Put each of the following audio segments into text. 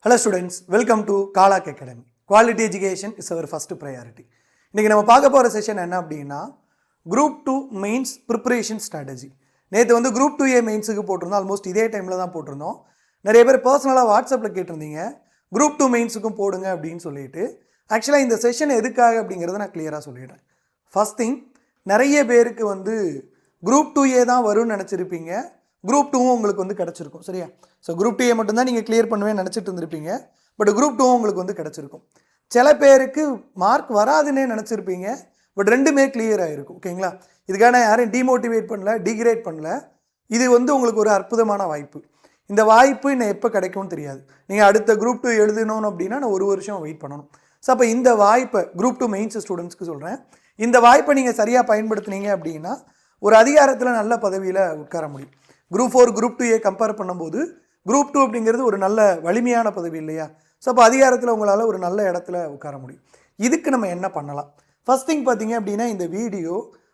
Hello students, welcome to Kalak Academy. Quality education is our first priority. இன்னைக்கு நம்ம பார்க்க போகிற செஷன் என்ன அப்படின்னா குரூப் 2 மெயின்ஸ் ப்ரிப்பரேஷன் ஸ்ட்ராட்டஜி. நேற்று வந்து குரூப் 2A மெயின்ஸுக்கு போட்டிருந்தோம். ஆல்மோஸ்ட் இதே டைமில் தான் போட்டிருந்தோம். நிறைய பேர் பர்சனலாக வாட்ஸ்அப்பில் கேட்டிருந்தீங்க குரூப் 2 மெயின்ஸுக்கும் போடுங்க அப்படின்னு சொல்லிட்டு. ஆக்சுவலாக இந்த செஷன் எதுக்காக அப்படிங்கிறத நான் கிளியராக சொல்லிடுறேன். ஃபர்ஸ்ட் திங், நிறைய பேருக்கு வந்து குரூப் 2A தான் வரும்னு நினச்சிருப்பீங்க. குரூப் 2 உங்களுக்கு வந்து கிடச்சிருக்கும். சரியா? ஸோ குரூப் 2A மட்டும்தான் நீங்கள் கிளியர் பண்ணுவேன்னு நினச்சிட்டு இருந்திருப்பீங்க. பட் குரூப் 2 உங்களுக்கு வந்து கிடச்சிருக்கும். சில பேருக்கு மார்க் வராதுன்னே நினச்சிருப்பீங்க. பட் ரெண்டுமே கிளியர் ஆகிருக்கும். ஓகேங்களா? இதுக்கான யாரையும் டிமோட்டிவேட் பண்ணல, டிகிரேட் பண்ணல. இது வந்து உங்களுக்கு ஒரு அற்புதமான வாய்ப்பு. இந்த வாய்ப்பு இன்னும் எப்போ கிடைக்கும்னு தெரியாது. நீங்கள் அடுத்த குரூப் 2 எழுதணும் அப்படின்னா நான் 1 வருஷம் வெயிட் பண்ணணும். ஸோ அப்போ இந்த வாய்ப்பை குரூப் 2 மெயின்ஸ் ஸ்டூடெண்ட்ஸ்க்கு சொல்கிறேன். இந்த வாய்ப்பை நீங்கள் சரியாக பயன்படுத்துனீங்க அப்படின்னா ஒரு அதிகாரத்தில் நல்ல பதவியில் உட்கார முடியும். குரூப் 4 குரூப் 2A கம்பேர் பண்ணும்போது குரூப் 2 அப்படிங்கிறது ஒரு நல்ல வலிமையான பதவி இல்லையா? ஸோ அப்போ அதிகாரத்தில் உங்களால் ஒரு நல்ல இடத்துல உட்கார முடியும். இதுக்கு நம்ம என்ன பண்ணலாம்? ஃபர்ஸ்ட் திங் பார்த்தீங்க அப்படின்னா இந்த வீடியோ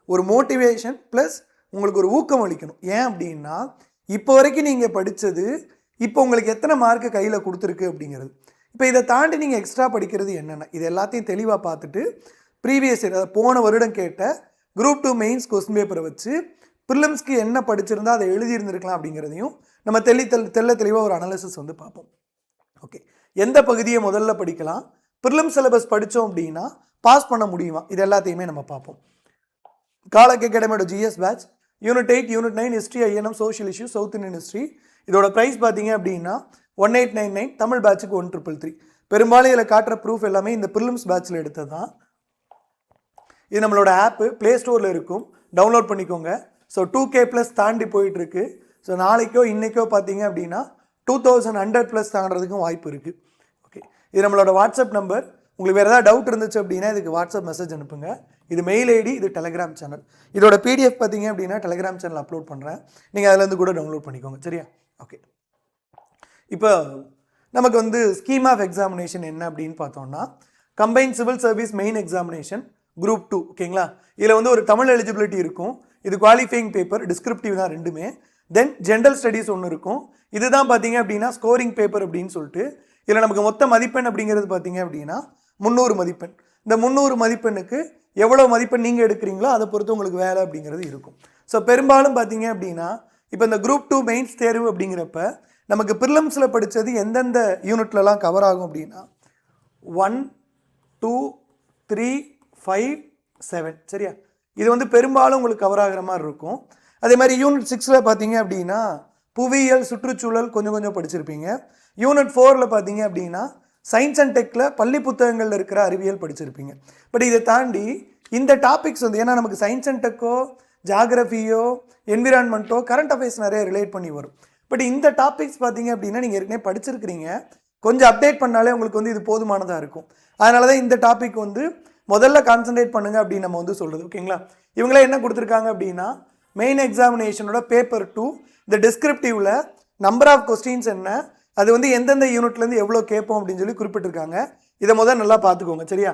ஒரு மோட்டிவேஷன் ப்ளஸ் உங்களுக்கு ஒரு ஊக்கம் அளிக்கணும். ஏன் அப்படின்னா இப்போ வரைக்கும் நீங்கள் படித்தது இப்போ உங்களுக்கு எத்தனை மார்க்கு கையில் கொடுத்துருக்கு அப்படிங்கிறது. இப்போ இதை தாண்டி நீங்கள் எக்ஸ்ட்ரா படிக்கிறது என்னென்ன, இது எல்லாத்தையும் தெளிவாக பார்த்துட்டு ப்ரீவியஸ் இயர், அதாவது போன வருடம் கேட்ட குரூப் 2 மெயின்ஸ் கொஸ்டின் பேப்பரை வச்சு ப்ரிலிம்ஸ்க்கு என்ன படிச்சிருந்தா அதை எழுதியிருந்திருக்கலாம் அப்படிங்கிறதையும் நம்ம தெளிவாக ஒரு அனாலிசிஸ் வந்து பார்ப்போம். ஓகே, எந்த பகுதியை முதல்ல படிக்கலாம், ப்ரிலிம்ஸ் சிலபஸ் படித்தோம் அப்படின்னா பாஸ் பண்ண முடியுமா, இது எல்லாத்தையுமே நம்ம பார்ப்போம். காலக் அகாடமியோட GS batch unit 8, unit 9 history, INM, social issue, south Indian history. இதோட ப்ரைஸ் பார்த்தீங்க அப்படின்னா 1899. தமிழ் பேட்சுக்கு 1333. பெரும்பாலும் இதில் காட்டுற ப்ரூஃப் எல்லாமே இந்த ப்ரிலிம்ஸ் பேட்சில் எடுத்தது தான். இது நம்மளோட ஆப்பு ப்ளே ஸ்டோரில் இருக்கும், டவுன்லோட் பண்ணிக்கோங்க. ஸோ 2K+ தாண்டி போயிட்டுருக்கு. ஸோ நாளைக்கோ இன்றைக்கோ பார்த்தீங்க அப்படின்னா 2100+ தாண்டறதுக்கும் வாய்ப்பு இருக்குது. ஓகே, இது நம்மளோட வாட்ஸ்அப் நம்பர். உங்களுக்கு வேறு ஏதாவது டவுட் இருந்துச்சு அப்படின்னா இதுக்கு வாட்ஸ்அப் மெசேஜ் அனுப்புங்க. இது மெயில் ஐடி, இது டெலிகிராம் சேனல். இதோட PDF பார்த்தீங்க அப்படின்னா டெலிகிராம் சேனல் அப்லோட் பண்ணுறேன், நீங்கள் அதிலேருந்து கூட டவுன்லோட் பண்ணிக்கோங்க. சரியா? ஓகே, இப்போ நமக்கு வந்து ஸ்கீம் ஆஃப் எக்ஸாமினேஷன் என்ன அப்படின்னு பார்த்தோம்னா combined civil service main examination group 2. ஓகேங்களா? இதில் வந்து ஒரு தமிழ் எலிஜிபிலிட்டி இருக்கும். இது குவாலிஃபைங் பேப்பர், டிஸ்கிரிப்டிவ் தான் ரெண்டுமே. தென் ஜென்ரல் ஸ்டடீஸ் ஒன்று இருக்கும். இதுதான் பார்த்தீங்க அப்படின்னா ஸ்கோரிங் பேப்பர் அப்படின்னு சொல்லிட்டு. இதில் நமக்கு மொத்த மதிப்பெண் அப்படிங்கிறது பார்த்தீங்க அப்படின்னா 300 மதிப்பெண். இந்த 300 மதிப்பெண்ணுக்கு எவ்வளோ மதிப்பெண் நீங்கள் எடுக்கிறீங்களோ அதை பொறுத்து உங்களுக்கு வேலை அப்படிங்கிறது இருக்கும். ஸோ பெரும்பாலும் பார்த்தீங்க அப்படின்னா இப்போ இந்த குரூப் 2 மெயின்ஸ் தேர்வு அப்படிங்கிறப்ப நமக்கு ப்ரிலிம்ஸில் படித்தது எந்தெந்த யூனிட்லலாம் கவர் ஆகும் அப்படின்னா 1, 2, 3, 5, 7. சரியா? இது வந்து பெரும்பாலும் உங்களுக்கு கவர் ஆகிற மாதிரி இருக்கும். அதே மாதிரி யூனிட் 6 பார்த்தீங்க அப்படின்னா புவியியல், சுற்றுச்சூழல் கொஞ்சம் படிச்சிருப்பீங்க. யூனிட் 4 பார்த்தீங்க அப்படின்னா சயின்ஸ் அண்ட் டெக்கில் பள்ளி புத்தகங்களில் இருக்கிற அறிவியல் படிச்சிருப்பீங்க. பட் இதை தாண்டி இந்த டாபிக்ஸ் வந்து ஏன்னா நமக்கு சயின்ஸ் அண்ட் டெக்கோ, ஜாகிரஃபியோ, என்விரான்மெண்ட்டோ, கரண்ட் அஃபேர்ஸ் நிறைய ரிலேட் பண்ணி வரும். பட் இந்த டாபிக்ஸ் பார்த்தீங்க அப்படின்னா நீங்கள் ஏற்கனவே படிச்சிருக்கிறீங்க, கொஞ்சம் அப்டேட் பண்ணாலே உங்களுக்கு வந்து இது போதுமானதாக இருக்கும். அதனால தான் இந்த டாபிக் வந்து முதல்ல கான்சன்ட்ரேட் பண்ணுங்க அப்படின்னு நம்ம வந்து சொல்கிறது. ஓகேங்களா? இவங்களே என்ன கொடுத்துருக்காங்க அப்படின்னா மெயின் எக்ஸாமினேஷனோட பேப்பர் 2 இந்த டிஸ்கிரிப்டிவ்ல நம்பர் ஆஃப் கொஸ்டின்ஸ் என்ன, அது வந்து எந்தெந்த யூனிட்லேருந்து எவ்வளோ கேட்போம் அப்படின்னு சொல்லி குறிப்பிட்டிருக்காங்க. இதை முதல் நல்லா பார்த்துக்கோங்க. சரியா?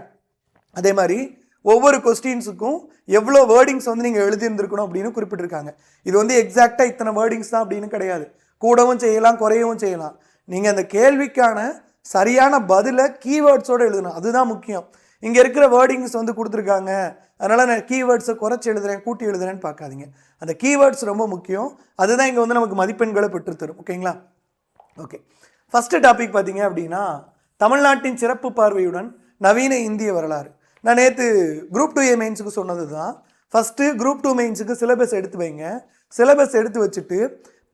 அதே மாதிரி ஒவ்வொரு கொஸ்டின்ஸுக்கும் எவ்வளோ வேர்டிங்ஸ் வந்து நீங்கள் எழுதியிருந்திருக்கணும் அப்படின்னு குறிப்பிட்டிருக்காங்க. இது வந்து எக்ஸாக்டாக இத்தனை வேர்டிங்ஸ் தான் அப்படின்னு கிடையாது. கூடவும் செய்யலாம், குறையவும் செய்யலாம். நீங்கள் அந்த கேள்விக்கான சரியான பதிலை கீவேர்ட்ஸோடு எழுதணும், அதுதான் முக்கியம். இங்கே இருக்கிற வேர்டிங்ஸ் வந்து கொடுத்துருக்காங்க, அதனால் நான் கீவேர்ட்ஸை குறைச்சி எழுதுறேன், கூட்டி எழுதுறேன்னு பார்க்காதீங்க. அந்த கீவேர்ட்ஸ் ரொம்ப முக்கியம். அதுதான் இங்கே வந்து நமக்கு மதிப்பெண்களை பெற்றுத்தரும். ஓகேங்களா? ஓகே, ஃபஸ்ட்டு டாபிக் பார்த்தீங்க அப்படின்னா தமிழ்நாட்டின் சிறப்பு பார்வையுடன் நவீன இந்திய வரலாறு. நான் நேற்று குரூப் 2A மெயின்ஸுக்கு சொன்னது தான். ஃபஸ்ட்டு குரூப் 2 மெயின்ஸுக்கு சிலபஸ் எடுத்து வைங்க. சிலபஸ் எடுத்து வச்சுட்டு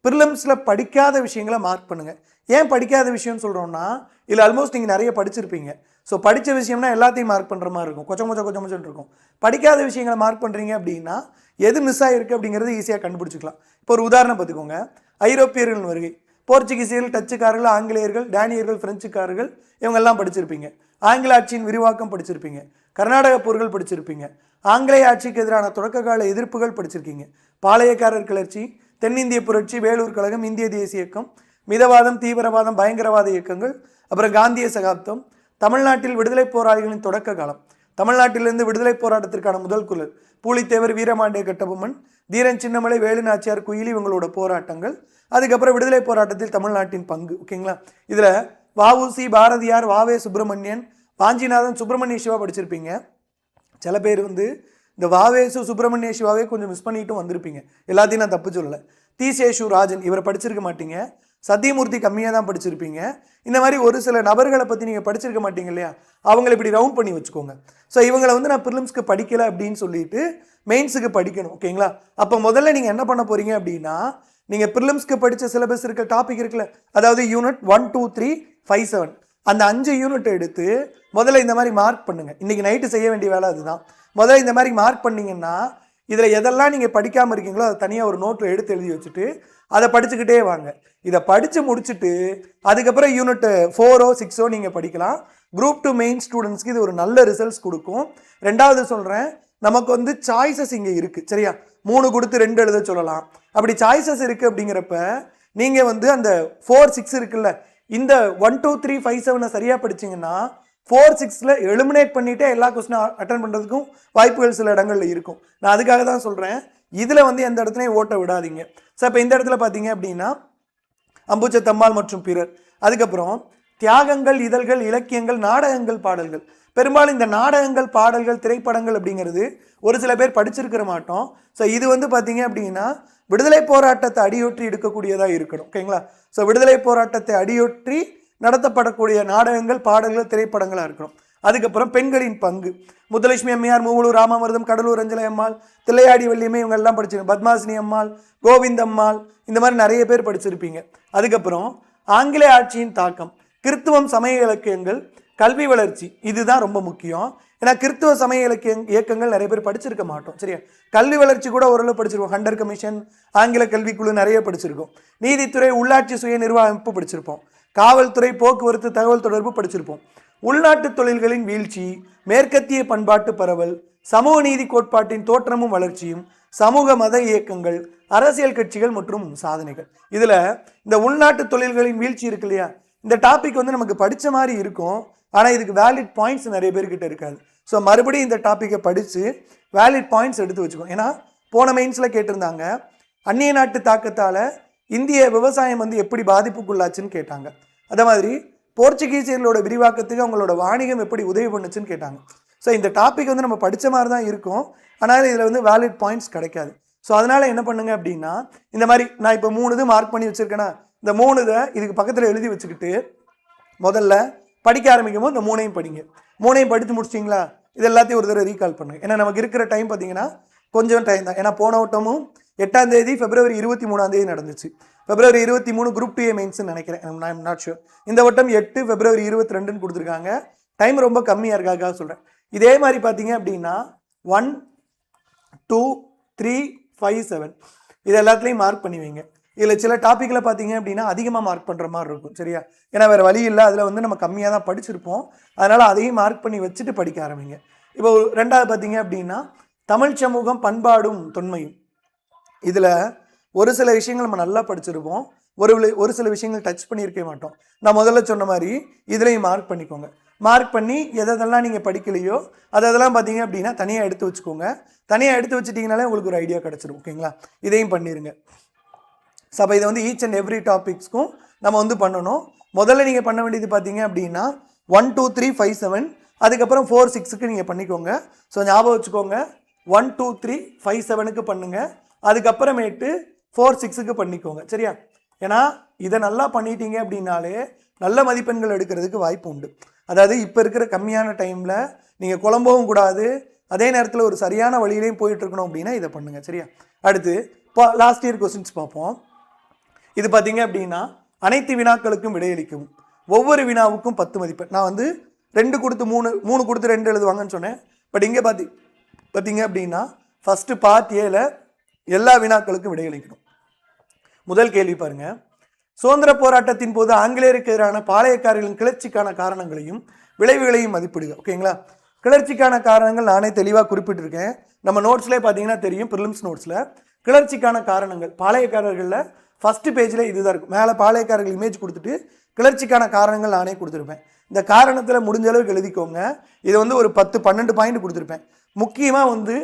ப்ரிலிம்ஸில் படிக்காத விஷயங்களை மார்க் பண்ணுங்கள். ஏன் படிக்காத விஷயம்னு சொல்கிறோன்னா இல்லை ஆல்மோஸ்ட் நீங்கள் நிறைய படிச்சிருப்பீங்க. ஸோ படித்த விஷயம்னா எல்லாத்தையும் மார்க் பண்ணுற மாதிரி இருக்கும், கொஞ்சம் இருக்கும். படிக்காத விஷயங்களை மார்க் பண்ணுறீங்க அப்படின்னா எது மிஸ் ஆகிருக்கு அப்படிங்கிறது ஈஸியாக கண்டுபிடிச்சிக்கலாம். இப்போ ஒரு உதாரணம் பார்த்துக்கோங்க. ஐரோப்பியர்கள் வருகை, போர்ச்சுகீசியர்கள், டச்சுக்காரர்கள், ஆங்கிலேயர்கள், டேனியர்கள், பிரெஞ்சுக்காரர்கள், இவங்கெல்லாம் படிச்சிருப்பீங்க. ஆங்கில ஆட்சியின் விரிவாக்கம் படிச்சிருப்பீங்க. கர்நாடக போர்கள் படிச்சிருப்பீங்க. ஆங்கிலேய ஆட்சிக்கு எதிரான தொடக்க கால எதிர்ப்புகள் படிச்சிருக்கீங்க. பாளையக்காரர் கிளர்ச்சி, தென்னிந்திய புரட்சி, வேலூர் கழகம், இந்திய தேசிய இயக்கம், மிதவாதம், தீவிரவாதம், பயங்கரவாத இயக்கங்கள், அப்புறம் காந்திய சகாப்தம், தமிழ்நாட்டில் விடுதலை போராளிகளின் தொடக்க காலம், தமிழ்நாட்டிலிருந்து விடுதலை போராட்டத்திற்கான முதல் குரல், பூலித்தேவர், வீரமாண்டிய கட்டபொம்மன், தீரன் சின்னமலை, வேலு நாச்சியார், குயிலி, இவங்களோட போராட்டங்கள், அதுக்கப்புறம் விடுதலை போராட்டத்தில் தமிழ்நாட்டின் பங்கு. ஓகேங்களா? இதில் வஉசி, பாரதியார், வாவே சுப்பிரமணியன், வாஞ்சிநாதன், சுப்பிரமணிய சிவா படிச்சிருப்பீங்க. சில பேர் வந்து இந்த வாவேசு, சுப்பிரமணிய சிவாவே கொஞ்சம் மிஸ் பண்ணிட்டும் வந்திருப்பீங்க. எல்லாத்தையும் நான் தப்பு சொல்லலை. தீசேஷு ராஜன் இவரை படிச்சிருக்க மாட்டீங்க. சத்தியமூர்த்தி கம்மியாக தான் படிச்சிருப்பீங்க. இந்த மாதிரி ஒரு சில நபர்களை பற்றி நீங்கள் படிச்சிருக்க மாட்டீங்க இல்லையா, அவங்களை இப்படி ரவுண்ட் பண்ணி வச்சுக்கோங்க. ஸோ இவங்களை வந்து நான் ப்ரிலிம்ஸ்க்கு படிக்கலை அப்படின்னு சொல்லிட்டு மெயின்ஸுக்கு படிக்கணும். ஓகேங்களா? அப்போ முதல்ல நீங்கள் என்ன பண்ண போகிறீங்க அப்படின்னா, நீங்கள் ப்ரிலிம்ஸ்க்கு படித்த சிலபஸ் இருக்க டாபிக் இருக்குல்ல, அதாவது யூனிட் 1, 2, 3, 5, 7 அந்த 5 யூனிட் எடுத்து முதல்ல இந்த மாதிரி மார்க் பண்ணுங்கள். இன்றைக்கி நைட்டு செய்ய வேண்டிய வேலை அதுதான். முதல்ல இந்த மாதிரி மார்க் பண்ணிங்கன்னா இதில் எதெல்லாம் நீங்கள் படிக்காமல் இருக்கீங்களோ அதை தனியாக ஒரு நோட்டில் எடுத்து எழுதி வச்சுட்டு அதை படிச்சுக்கிட்டே வாங்க. இதை படித்து முடிச்சுட்டு அதுக்கப்புறம் யூனிட் 4ஓ 6ஓ நீங்கள் படிக்கலாம். குரூப் 2 மெயின் ஸ்டூடெண்ட்ஸ்க்கு இது ஒரு நல்ல ரிசல்ட்ஸ் கொடுக்கும். ரெண்டாவது சொல்கிறேன், நமக்கு வந்து சாய்ஸஸ் இங்கே இருக்குது. சரியா? 3 கொடுத்து 2 எழுத சொல்லலாம். அப்படி சாய்ஸஸ் இருக்குது. அப்படிங்கிறப்ப நீங்கள் வந்து அந்த 4, 6 இருக்குல்ல, இந்த 1, 2, 3, 5, 7 சரியாக படிச்சிங்கன்னா 4, 6ல் எலிமினேட் பண்ணிவிட்டு எல்லா கொஸ்டினும் அட்டன் பண்ணுறதுக்கும் வாய்ப்புகள் சில இடங்களில் இருக்கும். நான் அதுக்காக தான் சொல்கிறேன், இதில் வந்து எந்த இடத்துலையும் ஓட்ட விடாதீங்க. ஸோ இப்போ இந்த இடத்துல பார்த்தீங்க அப்படின்னா அம்புச்சத்தம்மாள் மற்றும் பிறர், அதுக்கப்புறம் தியாகங்கள், இதழ்கள், இலக்கியங்கள், நாடகங்கள், பாடல்கள். பெரும்பாலும் இந்த நாடகங்கள், பாடல்கள், திரைப்படங்கள் அப்படிங்கிறது ஒரு சில பேர் படிச்சிருக்கிற மாட்டோம். ஸோ இது வந்து பார்த்தீங்க அப்படின்னா விடுதலை போராட்டத்தை அடியொற்றி எடுக்கக்கூடியதாக இருக்கணும். ஓகேங்களா? ஸோ விடுதலை போராட்டத்தை அடியொற்றி நடத்தப்படக்கூடிய நாடகங்கள், பாடல்கள், திரைப்படங்களாக இருக்கணும். அதுக்கப்புறம் பெண்களின் பங்கு, முத்துலட்சுமி அம்மையார், மூவலூர் ராமாமிர்தம், கடலூர் அஞ்சலை அம்மாள், தில்லையாடி வள்ளியம்மை, இவங்க எல்லாம் படிச்சிருக்கோம். பத்மாசினி அம்மாள், கோவிந்தம்மாள், இந்த மாதிரி நிறைய பேர் படிச்சிருப்பீங்க. அதுக்கப்புறம் ஆங்கிலேய ஆட்சியின் தாக்கம், கிறித்துவம், சமய இலக்கியங்கள், கல்வி வளர்ச்சி, இதுதான் ரொம்ப முக்கியம். ஏன்னா கிறித்துவ சமய இயக்கங்கள் நிறைய பேர் படிச்சிருக்க மாட்டோம். சரியா? கல்வி வளர்ச்சி கூட ஓரளவு படிச்சிருக்கோம். ஹண்டர் கமிஷன், ஆங்கில கல்விக்குழு நிறைய படிச்சிருக்கோம். நீதித்துறை, உள்ளாட்சி சுய நிர்வாக அமைப்பு படிச்சிருப்போம். காவல்துறை, போக்குவரத்து, தகவல் தொடர்பு படிச்சிருப்போம். உள்நாட்டு தொழில்களின் வீழ்ச்சி, மேற்கத்திய பண்பாட்டு பரவல், சமூக நீதி கோட்பாட்டின் தோற்றமும் வளர்ச்சியும், சமூக மத இயக்கங்கள், அரசியல் கட்சிகள் மற்றும் சாதனைகள். இதில் இந்த உள்நாட்டு தொழில்களின் வீழ்ச்சி இருக்கு இல்லையா, இந்த டாபிக் வந்து நமக்கு படித்த மாதிரி இருக்கும், ஆனால் இதுக்கு வேலிட் பாயிண்ட்ஸ் நிறைய பேர்கிட்ட இருக்காது. ஸோ மறுபடியும் இந்த டாப்பிக்கை படித்து வேலிட் பாயிண்ட்ஸ் எடுத்து வச்சுக்கோங்க. ஏன்னா போன மெயின்ஸில் கேட்டிருந்தாங்க, அந்நிய நாட்டு தாக்கத்தால் இந்திய விவசாயம் வந்து எப்படி பாதிப்புக்குள்ளாச்சுன்னு கேட்டாங்க. அதே மாதிரி போர்ச்சுகீசியர்களோட விரிவாக்கத்துக்கு அவங்களோட வாணிகம் எப்படி உதவி பண்ணுச்சுன்னு கேட்டாங்க. ஸோ இந்த டாபிக் வந்து நம்ம படித்த மாதிரி தான் இருக்கும், ஆனால் இதில் வந்து வேலிட் பாயிண்ட்ஸ் கிடைக்காது. ஸோ அதனால் என்ன பண்ணுங்க அப்படின்னா, இந்த மாதிரி நான் இப்போ 3 இது மார்க் பண்ணி வச்சுருக்கேன்னா, இந்த 3 இதை இதுக்கு பக்கத்தில் எழுதி வச்சுக்கிட்டு முதல்ல படிக்க ஆரம்பிக்கும் போது இந்த 3ஐயும் படிங்க. 3ஐயும் படித்து முடிச்சிட்டிங்களா, இது எல்லாத்தையும் ஒரு தடவை ரீகால் பண்ணுங்க. ஏன்னா நமக்கு இருக்கிற டைம் பார்த்தீங்கன்னா கொஞ்சம் டைம் தான். ஏன்னா போன வட்டமும் 8ஆம் தேதி February 23ஆம் தேதி நடந்துச்சு. February 23 குரூப் 2A மெயின்ஸ்ன்னு நினைக்கிறேன், ஐம் நாட் ஷூர். இந்த வட்டம் 8 February 22ன்னு கொடுத்துருக்காங்க. டைம் ரொம்ப கம்மியாக இருக்காக சொல்கிறேன். இதே மாதிரி பார்த்தீங்க அப்படின்னா 1, 2, 3, 5, 7 இது எல்லாத்துலேயும் மார்க் பண்ணி வைங்க. இதில் சில டாப்பிக்கில் பார்த்தீங்க அப்படின்னா அதிகமாக மார்க் பண்ணுற மாதிரி இருக்கும். சரியா? ஏன்னா வேறு வழி இல்லை, அதில் வந்து நம்ம கம்மியாக தான் படிச்சிருப்போம். அதனால் அதையும் மார்க் பண்ணி வச்சுட்டு படிக்க ஆரம்பிங்க. இப்போ 2வது பார்த்தீங்க அப்படின்னா தமிழ் சமூகம், பண்பாடும் தொன்மையும். இதில் ஒரு சில விஷயங்கள் நம்ம நல்லா படிச்சிருப்போம், ஒரு சில விஷயங்கள் டச் பண்ணியிருக்க மாட்டோம். நான் முதல்ல சொன்ன மாதிரி இதுலேயும் மார்க் பண்ணிக்கோங்க. மார்க் பண்ணி எதெல்லாம் நீங்கள் படிக்கலையோ அதெல்லாம் பார்த்தீங்க அப்படின்னா தனியாக எடுத்து வச்சுக்கோங்க. தனியாக எடுத்து வச்சுட்டிங்கனாலே உங்களுக்கு ஒரு ஐடியா கிடச்சிடும். ஓகேங்களா? இதையும் பண்ணிடுங்க. ஸோ அப்போ இதை வந்து ஈச் அண்ட் எவ்ரி டாபிக்ஸ்க்கும் நம்ம வந்து பண்ணணும். முதல்ல நீங்கள் பண்ண வேண்டியது பார்த்தீங்க அப்படின்னா 1, 2, 3, 5, 7 அதுக்கப்புறம் 4, 6க்கு நீங்கள் பண்ணிக்கோங்க. ஸோ ஞாபகம் வச்சுக்கோங்க, 1, 2, 3, 5, 7க்கு பண்ணுங்கள். அதுக்கப்புறமேட்டு 4, 6க்கு பண்ணிக்கோங்க. சரியா? ஏன்னா இதை நல்லா பண்ணிட்டீங்க அப்படின்னாலே நல்ல மதிப்பெண்கள் எடுக்கிறதுக்கு வாய்ப்பு உண்டு. அதாவது இப்போ இருக்கிற கம்மியான டைமில் நீங்கள் குழம்பவும் கூடாது, அதே நேரத்தில் ஒரு சரியான வழியிலையும் போயிட்டுருக்கணும் அப்படின்னா இதை பண்ணுங்கள். சரியா? அடுத்து இப்போ லாஸ்ட் இயர் கொஸ்டின்ஸ் பார்ப்போம். இது பார்த்தீங்க அப்படின்னா அனைத்து வினாக்களுக்கும் விடையளிக்கும், ஒவ்வொரு வினாவுக்கும் 10 மதிப்பெண். நான் வந்து 2 கொடுத்து 3 கொடுத்து 2 எழுதுவாங்கன்னு சொன்னேன். பட் இங்கே பார்த்தீங்க அப்படின்னா ஃபஸ்ட்டு பார்ட் ஏல எல்லா வினாக்களுக்கும் விடையளிக்கணும். முதல் கேள்வி பாருங்க, சுதந்திர போராட்டத்தின் போது ஆங்கிலேயருக்கு எதிரான பாளையக்காரர்களின் கிளர்ச்சிக்கான காரணங்களையும் விளைவுகளையும் மதிப்பிடுக. ஓகேங்களா? கிளர்ச்சிக்கான காரணங்கள் நானே தெளிவாக குறிப்பிட்டிருக்கேன். நம்ம நோட்ஸ்லேயே பார்த்தீங்கன்னா தெரியும், ப்ரிலிம்ஸ் நோட்ஸில் கிளர்ச்சிக்கான காரணங்கள் பாளையக்காரர்களில் ஃபஸ்ட்டு பேஜில் இதுதான் இருக்கும். மேலே பாளையக்காரர்கள் இமேஜ் கொடுத்துட்டு கிளர்ச்சிக்கான காரணங்கள் நானே கொடுத்துருப்பேன். இந்த காரணத்தில் முடிஞ்ச அளவுக்கு எழுதிக்கோங்க. இது வந்து ஒரு 10-12 பாயிண்ட் கொடுத்துருப்பேன். முக்கியமாக வந்து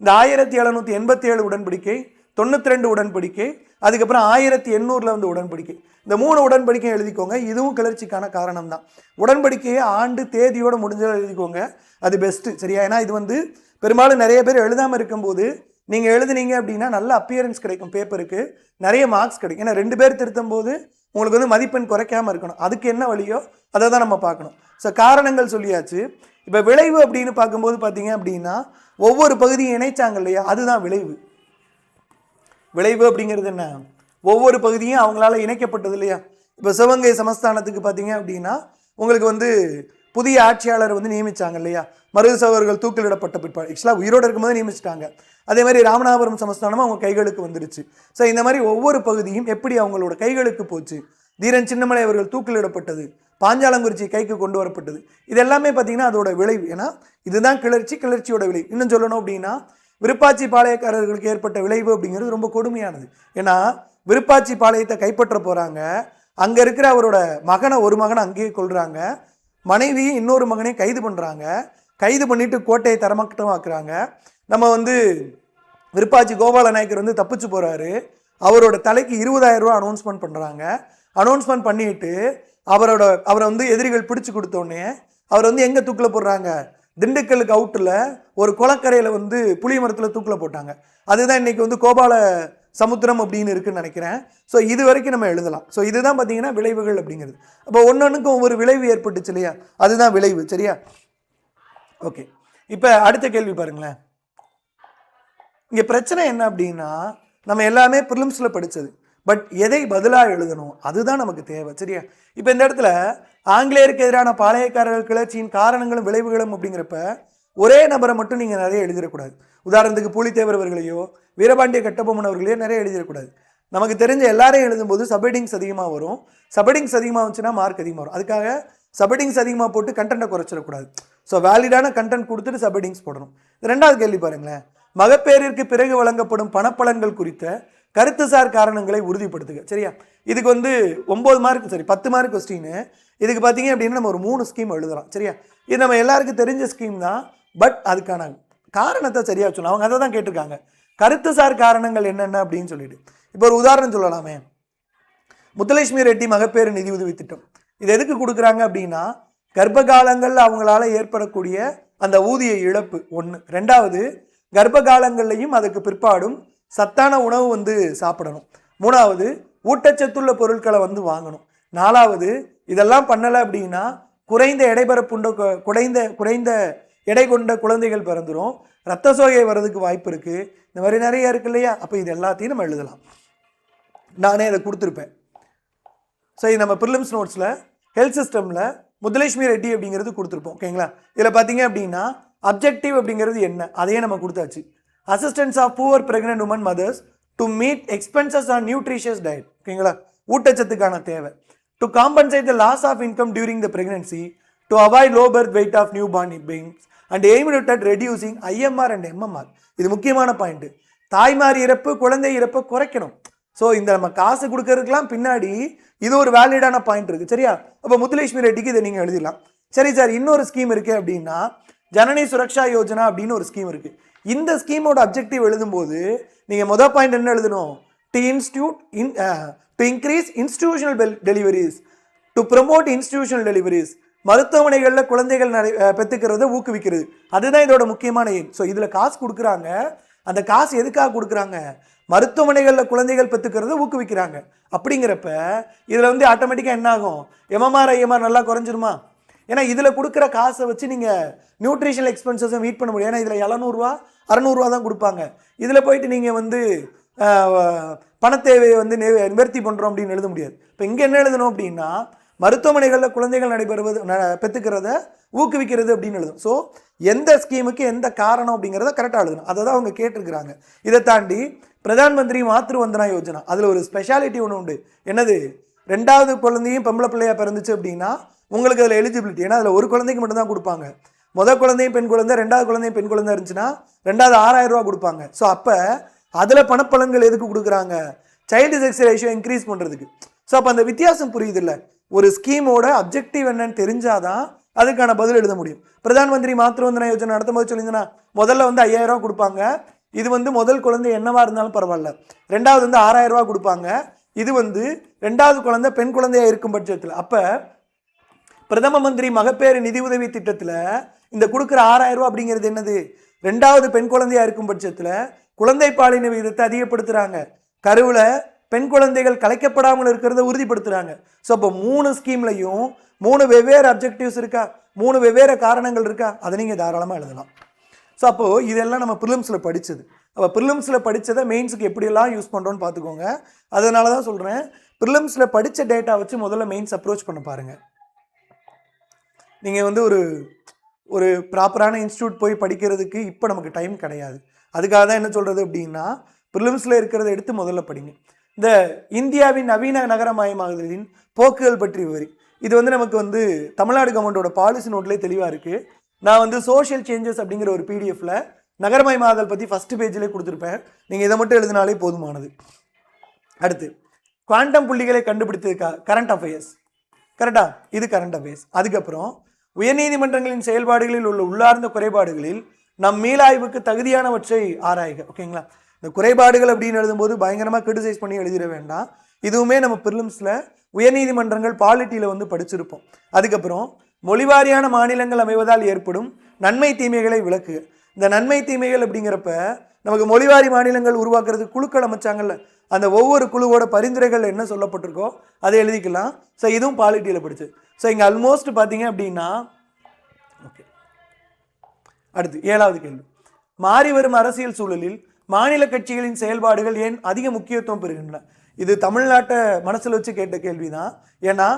இந்த 1787 உடன்படிக்கை, 92 உடன்படிக்கை, அதுக்கப்புறம் 1800 வந்து உடன்படிக்கை. இந்த 3 உடன்படிக்கையும் எழுதிக்கோங்க. இதுவும் கிளர்ச்சிக்கான காரணம் தான். உடன்படிக்கையை ஆண்டு தேதியோட முடிஞ்சதை எழுதிக்கோங்க, அது பெஸ்ட்டு சரியா. ஏன்னா இது வந்து பெரும்பாலும் நிறைய பேர் எழுதாமல் இருக்கும்போது நீங்கள் எழுதுனீங்க அப்படின்னா நல்ல அப்பியரன்ஸ் கிடைக்கும் பேப்பருக்கு, நிறைய மார்க்ஸ் கிடைக்கும். ஏன்னா 2 பேர் திருத்தும் போது உங்களுக்கு வந்து மதிப்பெண் குறைக்காமல் இருக்கணும். அதுக்கு என்ன வழியோ அதை தான் நம்ம பார்க்கணும். ஸோ காரணங்கள் சொல்லியாச்சு. இப்போ விளைவு அப்படின்னு பார்க்கும்போது பார்த்தீங்க அப்படின்னா ஒவ்வொரு பகுதியும் இணைச்சாங்க இல்லையா, அதுதான் விளைவு. விளைவு அப்படிங்கிறது என்ன, ஒவ்வொரு பகுதியும் அவங்களால இணைக்கப்பட்டது இல்லையா. இப்போ சிவகங்கை சமஸ்தானத்துக்கு பார்த்தீங்க அப்படின்னா உங்களுக்கு வந்து புதிய ஆட்சியாளர் வந்து நியமித்தாங்க இல்லையா, மருது சகோதரர்கள் தூக்கிலிடப்பட்ட பிற்பாடு, ஆக்சுவலாக உயிரோடு இருக்கும்போது நியமிச்சிட்டாங்க. அதே மாதிரி ராமநாதபுரம் சமஸ்தானமும் அவங்க கைகளுக்கு வந்துருச்சு. ஸோ இந்த மாதிரி ஒவ்வொரு பகுதியும் எப்படி அவங்களோட கைகளுக்கு போச்சு, தீரன் சின்னமலை அவர்கள் தூக்கிலிடப்பட்டது, பாஞ்சாலங்குறிச்சி கைக்கு கொண்டு வரப்பட்டது, இது எல்லாமே பார்த்தீங்கன்னா அதோட விளைவு. ஏன்னா இதுதான் கிளர்ச்சி, கிளர்ச்சியோட விளைவு. இன்னும் சொல்லணும் அப்படின்னா விருப்பாச்சி பாளையக்காரர்களுக்கு ஏற்பட்ட விளைவு அப்படிங்கிறது ரொம்ப கொடுமையானது. ஏன்னா விருப்பாச்சி பாளையத்தை கைப்பற்ற போகிறாங்க, அங்கே இருக்கிற அவரோட மகனை, ஒரு மகனை அங்கேயே கொள்கிறாங்க, மனைவியும் இன்னொரு மகனையும் கைது பண்ணுறாங்க. கைது பண்ணிட்டு கோட்டையை தரமட்டமாக்குறாங்க. நம்ம வந்து விருப்பாச்சி கோபால நாயக்கர் வந்து தப்பிச்சு போகிறாரு. அவரோட தலைக்கு 20,000 ரூபா அனௌன்ஸ்மெண்ட் பண்ணுறாங்க. அனௌன்ஸ்மெண்ட் பண்ணிட்டு அவரை வந்து எதிரிகள் பிடிச்சு கொடுத்தோடனே அவர் வந்து எங்கே தூக்கில் போடுறாங்க, திண்டுக்கலுக்கு அவுட்டில் ஒரு குளக்கரையில் வந்து புளிய மரத்தில் தூக்கில் போட்டாங்க. அதுதான் இன்னைக்கு வந்து கோபால சமுத்திரம் அப்படின்னு இருக்குன்னு நினைக்கிறேன். ஸோ இது வரைக்கும் நம்ம எழுதலாம். ஸோ இதுதான் பார்த்தீங்கன்னா விளைவுகள் அப்படிங்கிறது. அப்போ ஒன்னொன்றுக்கும் ஒவ்வொரு விளைவு ஏற்பட்டுச்சு இல்லையா, அதுதான் விளைவு சரியா. ஓகே, இப்போ அடுத்த கேள்வி பாருங்களேன். இங்கே பிரச்சனை என்ன அப்படின்னா நம்ம எல்லாமே ப்ரிலிம்ஸில் படித்தது, பட் எதை பதிலாக எழுதணும் அதுதான் நமக்கு தேவை சரியா. இப்போ இந்த இடத்துல ஆங்கிலேயருக்கு எதிரான பாளையக்காரர்கள் கிளர்ச்சியின் காரணங்களும் விளைவுகளும் அப்படிங்கிறப்ப ஒரே நபரை மட்டும் நீங்கள் நிறைய எழுதிடக்கூடாது. உதாரணத்துக்கு பூலித்தேவர் அவர்களையோ வீரபாண்டிய கட்டபொம்மன் அவர்களையோ நிறைய எழுதிடக்கூடாது. நமக்கு தெரிஞ்ச எல்லாரையும் எழுதும்போது சப்ஹெட்டிங்ஸ் அதிகமாக வரும். சப்ஹெட்டிங்ஸ் அதிகமாக வந்துச்சுன்னா மார்க் அதிகமாக வரும். அதுக்காக சப்ஹெட்டிங்ஸ் அதிகமாக போட்டு கண்டென்ட்டை குறைச்சிடக்கூடாது. ஸோ வேலிடான கண்டென்ட் கொடுத்துட்டு சப்ஹெட்டிங்ஸ் போடணும். ரெண்டாவது கேள்வி பாருங்களேன். மகப்பேறிற்கு பிறகு வழங்கப்படும் பணப்பலன்கள் குறித்த கருத்துசார் காரணங்களை உறுதிப்படுத்துக சரியா. இதுக்கு வந்து 9 மார்க் சரி 10 மார்க் கொஸ்டின். இதுக்கு பார்த்தீங்க அப்படின்னா நம்ம ஒரு 3 ஸ்கீம் எழுதலாம் சரியா. இது நம்ம எல்லாருக்கும் தெரிஞ்ச ஸ்கீம் தான், பட் அதுக்கான காரணத்தை சரியா சொல்லலாம். அவங்க அதை தான் கேட்டிருக்காங்க, கருத்துசார் காரணங்கள் என்னென்ன அப்படின்னு சொல்லிட்டு. இப்போ ஒரு உதாரணம் சொல்லலாமே, முத்துலட்சுமி ரெட்டி மகப்பேறு நிதி உதவி திட்டம். இது எதுக்கு கொடுக்குறாங்க அப்படின்னா கர்ப்ப காலங்களில் அவங்களால ஏற்படக்கூடிய அந்த ஊதிய இழப்பு ஒன்று. ரெண்டாவது, கர்ப்ப காலங்கள்லையும் அதுக்கு பிற்பாடும் சத்தான உணவு வந்து சாப்பிடணும். மூணாவது, ஊட்டச்சத்துள்ள பொருட்களை வந்து வாங்கணும். நாலாவது, இதெல்லாம் பண்ணலை அப்படின்னா குறைந்த எடைபரப்புண்ட குறைந்த எடை கொண்ட குழந்தைகள் பிறந்துடும், ரத்த சோகை வர்றதுக்கு வாய்ப்பு இருக்குது. இந்த மாதிரி நிறைய இருக்கு இல்லையா. அப்போ இது எல்லாத்தையும் நம்ம எழுதலாம். நானே அதை கொடுத்துருப்பேன். ஸோ இது நம்ம ப்ரிலிம்ஸ் நோட்ஸில் ஹெல்த் சிஸ்டமில் முத்துலட்சுமி ரெட்டி அப்படிங்கிறது கொடுத்துருப்போம் ஓகேங்களா. இதில் பார்த்தீங்க அப்படின்னா அப்ஜெக்டிவ் அப்படிங்கிறது என்ன அதையே நம்ம கொடுத்தாச்சு. Assistance of poor pregnant woman mothers to meet expenses on nutritious diet ஓகேங்களா, ஊட்டச்சத்துக்கான தேவை. To compensate the loss of income during the pregnancy, to avoid low birth weight of new born babies and aimed at reducing IMR and MMR. இது முக்கியமான point. தாய்மார் இறப்பு குழந்தை இறப்பை குறைக்கணும். ஸோ இந்த நம்ம காசு கொடுக்கறதுக்கெல்லாம் பின்னாடி இது ஒரு வேலிடான பாயிண்ட் இருக்குது சரியா. அப்போ முத்துலட்சுமி ரெட்டிக்கு இதை நீங்கள் எழுதிடலாம். சரி சார், இன்னொரு ஸ்கீம் இருக்குது அப்படின்னா ஜனனி சுரக்ஷா யோஜனா அப்படின்னு ஒரு ஸ்கீம் இருக்குது. இந்த ஸ்கீமோட அப்ஜெக்டிவ் எழுதும்போது நீங்கள் மொதல் பாயிண்ட் என்ன எழுதணும், to increase institutional deliveries, to promote institutional deliveries, மருத்துவமனைகளில் குழந்தைகள் பெற்றுக்கிறத ஊக்குவிக்கிறது. அதுதான் இதோட முக்கியமான எய்ம். ஸோ இதில் காசு கொடுக்குறாங்க, அந்த காசு எதுக்காக கொடுக்குறாங்க, மருத்துவமனைகளில் குழந்தைகள் பெற்றுக்கிறத ஊக்குவிக்கிறாங்க. அப்படிங்கிறப்ப இதில் வந்து ஆட்டோமேட்டிக்காக என்ன ஆகும், எம்எம்ஆர் ஐஎம்ஆர் நல்லா குறைஞ்சிருமா. ஏன்னா இதில் கொடுக்குற காசை வச்சு நீங்கள் நியூட்ரிஷனல் எக்ஸ்பென்சஸை மீட் பண்ண முடியும். ஏன்னா இதில் 700 600 தான் கொடுப்பாங்க. இதில் போயிட்டு நீங்கள் வந்து பணத்தேவையை வந்து நிவர்த்தி பண்ணுறோம் அப்படின்னு எழுத முடியாது. இப்போ இங்கே என்ன எழுதணும் அப்படின்னா மருத்துவமனைகளில் குழந்தைகள் பெற்றுக்கிறத ஊக்குவிக்கிறது அப்படின்னு எழுதும். ஸோ எந்த ஸ்கீமுக்கு எந்த காரணம் அப்படிங்கிறத கரெக்டாக எழுதணும். அதை தான் அவங்க கேட்டிருக்கிறாங்க. இதை தாண்டி பிரதான் மந்திரி மாத்ரு வந்தனா யோஜனா, அதில் ஒரு ஸ்பெஷாலிட்டி ஒன்று உண்டு. என்னது, 2வது குழந்தையும் பொம்பளை பிள்ளையாக பிறந்துச்சு அப்படின்னா உங்களுக்கு அதில் எலிஜிபிலிட்டி. ஏன்னா அதில் ஒரு குழந்தைக்கு மட்டும்தான் கொடுப்பாங்க. முதல் குழந்தையும் பெண் குழந்தை, 2வது குழந்தையும் பெண் குழந்தை இருந்துச்சுன்னா 2வது 6000 ரூபா கொடுப்பாங்க. ஸோ அப்போ அதில் பணப்பலன்கள் எதுக்கு கொடுக்குறாங்க, சைல்டு செக்ஸ் ரேஷியோ இன்க்ரீஸ் பண்ணுறதுக்கு. ஸோ அப்போ அந்த வித்தியாசம் புரியுது இல்லை. ஒரு ஸ்கீமோட அப்ஜெக்டிவ் என்னன்னு தெரிஞ்சாதான் அதுக்கான பதில் எழுத முடியும். பிரதான் மந்திரி மாத்ரு வந்தனா யோஜனா நடத்தும் போது சொல்லிங்கன்னா முதல்ல வந்து 5000 ரூபா கொடுப்பாங்க, இது வந்து முதல் குழந்தை என்னவா இருந்தாலும் பரவாயில்ல, ரெண்டாவது வந்து 6000 ரூபா கொடுப்பாங்க. இது வந்து ரெண்டாவது குழந்தை பெண் குழந்தையா இருக்கும் பட்சத்தில், அப்ப பிரதம மந்திரி மகப்பேறு நிதி உதவி திட்டத்தில் இந்த கொடுக்குற 6000 ரூபா அப்படிங்கிறது என்னது, ரெண்டாவது பெண் குழந்தையா இருக்கும் பட்சத்தில் குழந்தை பாலின விகிதத்தை அதிகப்படுத்துறாங்க, கருவில் பெண் குழந்தைகள் கலைக்கப்படாமல் இருக்கிறத உறுதிப்படுத்துறாங்க. ஸோ அப்போ 3 ஸ்கீம்லையும் 3 வெவ்வேறு அப்ஜெக்டிவ்ஸ் இருக்கா, 3 வெவ்வேறு காரணங்கள் இருக்கா, அதை நீங்கள் தாராளமாக எழுதலாம். ஸோ அப்போது இதெல்லாம் நம்ம ப்ரிலிம்ஸில் படித்தது. அப்போ ப்ரிலிம்ஸில் படித்ததை மெயின்ஸுக்கு எப்படியெல்லாம் யூஸ் பண்ணுறோன்னு பார்த்துக்கோங்க. அதனால தான் சொல்கிறேன், ப்ரிலிம்ஸில் படித்த டேட்டா வச்சு முதல்ல மெயின்ஸ் அப்ரோச் பண்ண பாருங்கள். நீங்கள் வந்து ஒரு ப்ராப்பரான இன்ஸ்டியூட் போய் படிக்கிறதுக்கு இப்போ நமக்கு டைம் கிடையாது. அதுக்காக தான் என்ன சொல்கிறது அப்படின்னா, ப்ரிலிம்ஸில் இருக்கிறத எடுத்து முதல்ல படிங்க. இந்த இந்தியாவின் நவீன நகரமயமாகுதலின் போக்குகள் பற்றி விவரி. இது வந்து நமக்கு வந்து தமிழ்நாடு கவர்மெண்டோட பாலிசி நோட்லேயே தெளிவாக இருக்குது. நான் வந்து சோஷியல் சேஞ்சஸ் அப்படிங்கிற ஒரு பிடிஎஃப்ல நகரமயமாதல் பற்றி ஃபஸ்ட்டு பேஜ்லேயே கொடுத்துருப்பேன். நீங்கள் இதை மட்டும் எழுதினாலே போதுமானது. அடுத்து குவாண்டம் புள்ளிகளை கண்டுபிடித்ததுக்கா கரண்ட் அஃபேர்ஸ், கரெக்டா, இது கரண்ட் அஃபேர்ஸ். அதுக்கப்புறம் உயர்நீதிமன்றங்களின் செயல்பாடுகளில் உள்ள உள்ளார்ந்த குறைபாடுகளில் நம் மீளாய்வுக்கு தகுதியானவற்றை ஆராய்க. ஓகேங்களா, இந்த குறைபாடுகள் அப்படின்னு எழுதும்போது பயங்கரமாக கிரிட்டிசைஸ் பண்ணி எழுதிட வேண்டாம். இதுவுமே நம்ம ப்ரிலிம்ஸில் உயர்நீதிமன்றங்கள் பாலிட்டியில் வந்து படிச்சிருப்போம். அதுக்கப்புறம் மொழிவாரியான மாநிலங்கள் அமைவதால் ஏற்படும் நன்மை தீமைகளை விளக்கு. இந்த நன்மை தீமைகள் அப்படிங்கிறப்ப நமக்கு மொழிவாரி மாநிலங்கள் உருவாக்குறதுக்கு குழுக்கள் அமைச்சாங்கல்ல, அந்த ஒவ்வொரு குழுவோட பரிந்துரைகள் என்ன சொல்லப்பட்டிருக்கோ அதை எழுதிக்கலாம். ஸோ இதுவும் பாலிட்டியில் படிச்சு. ஸோ இங்கே ஆல்மோஸ்ட் பார்த்தீங்க அப்படின்னா, ஓகே, அடுத்து 7வது கேள்வி, மாறி வரும் அரசியல் சூழலில் மாநில கட்சிகளின் செயல்பாடுகள் ஏன் அதிக முக்கியத்துவம் பெறுகின்றன. இது தமிழ்நாட்டை மனசில் வச்சு கேட்ட கேள்வி தான். ஏன்னா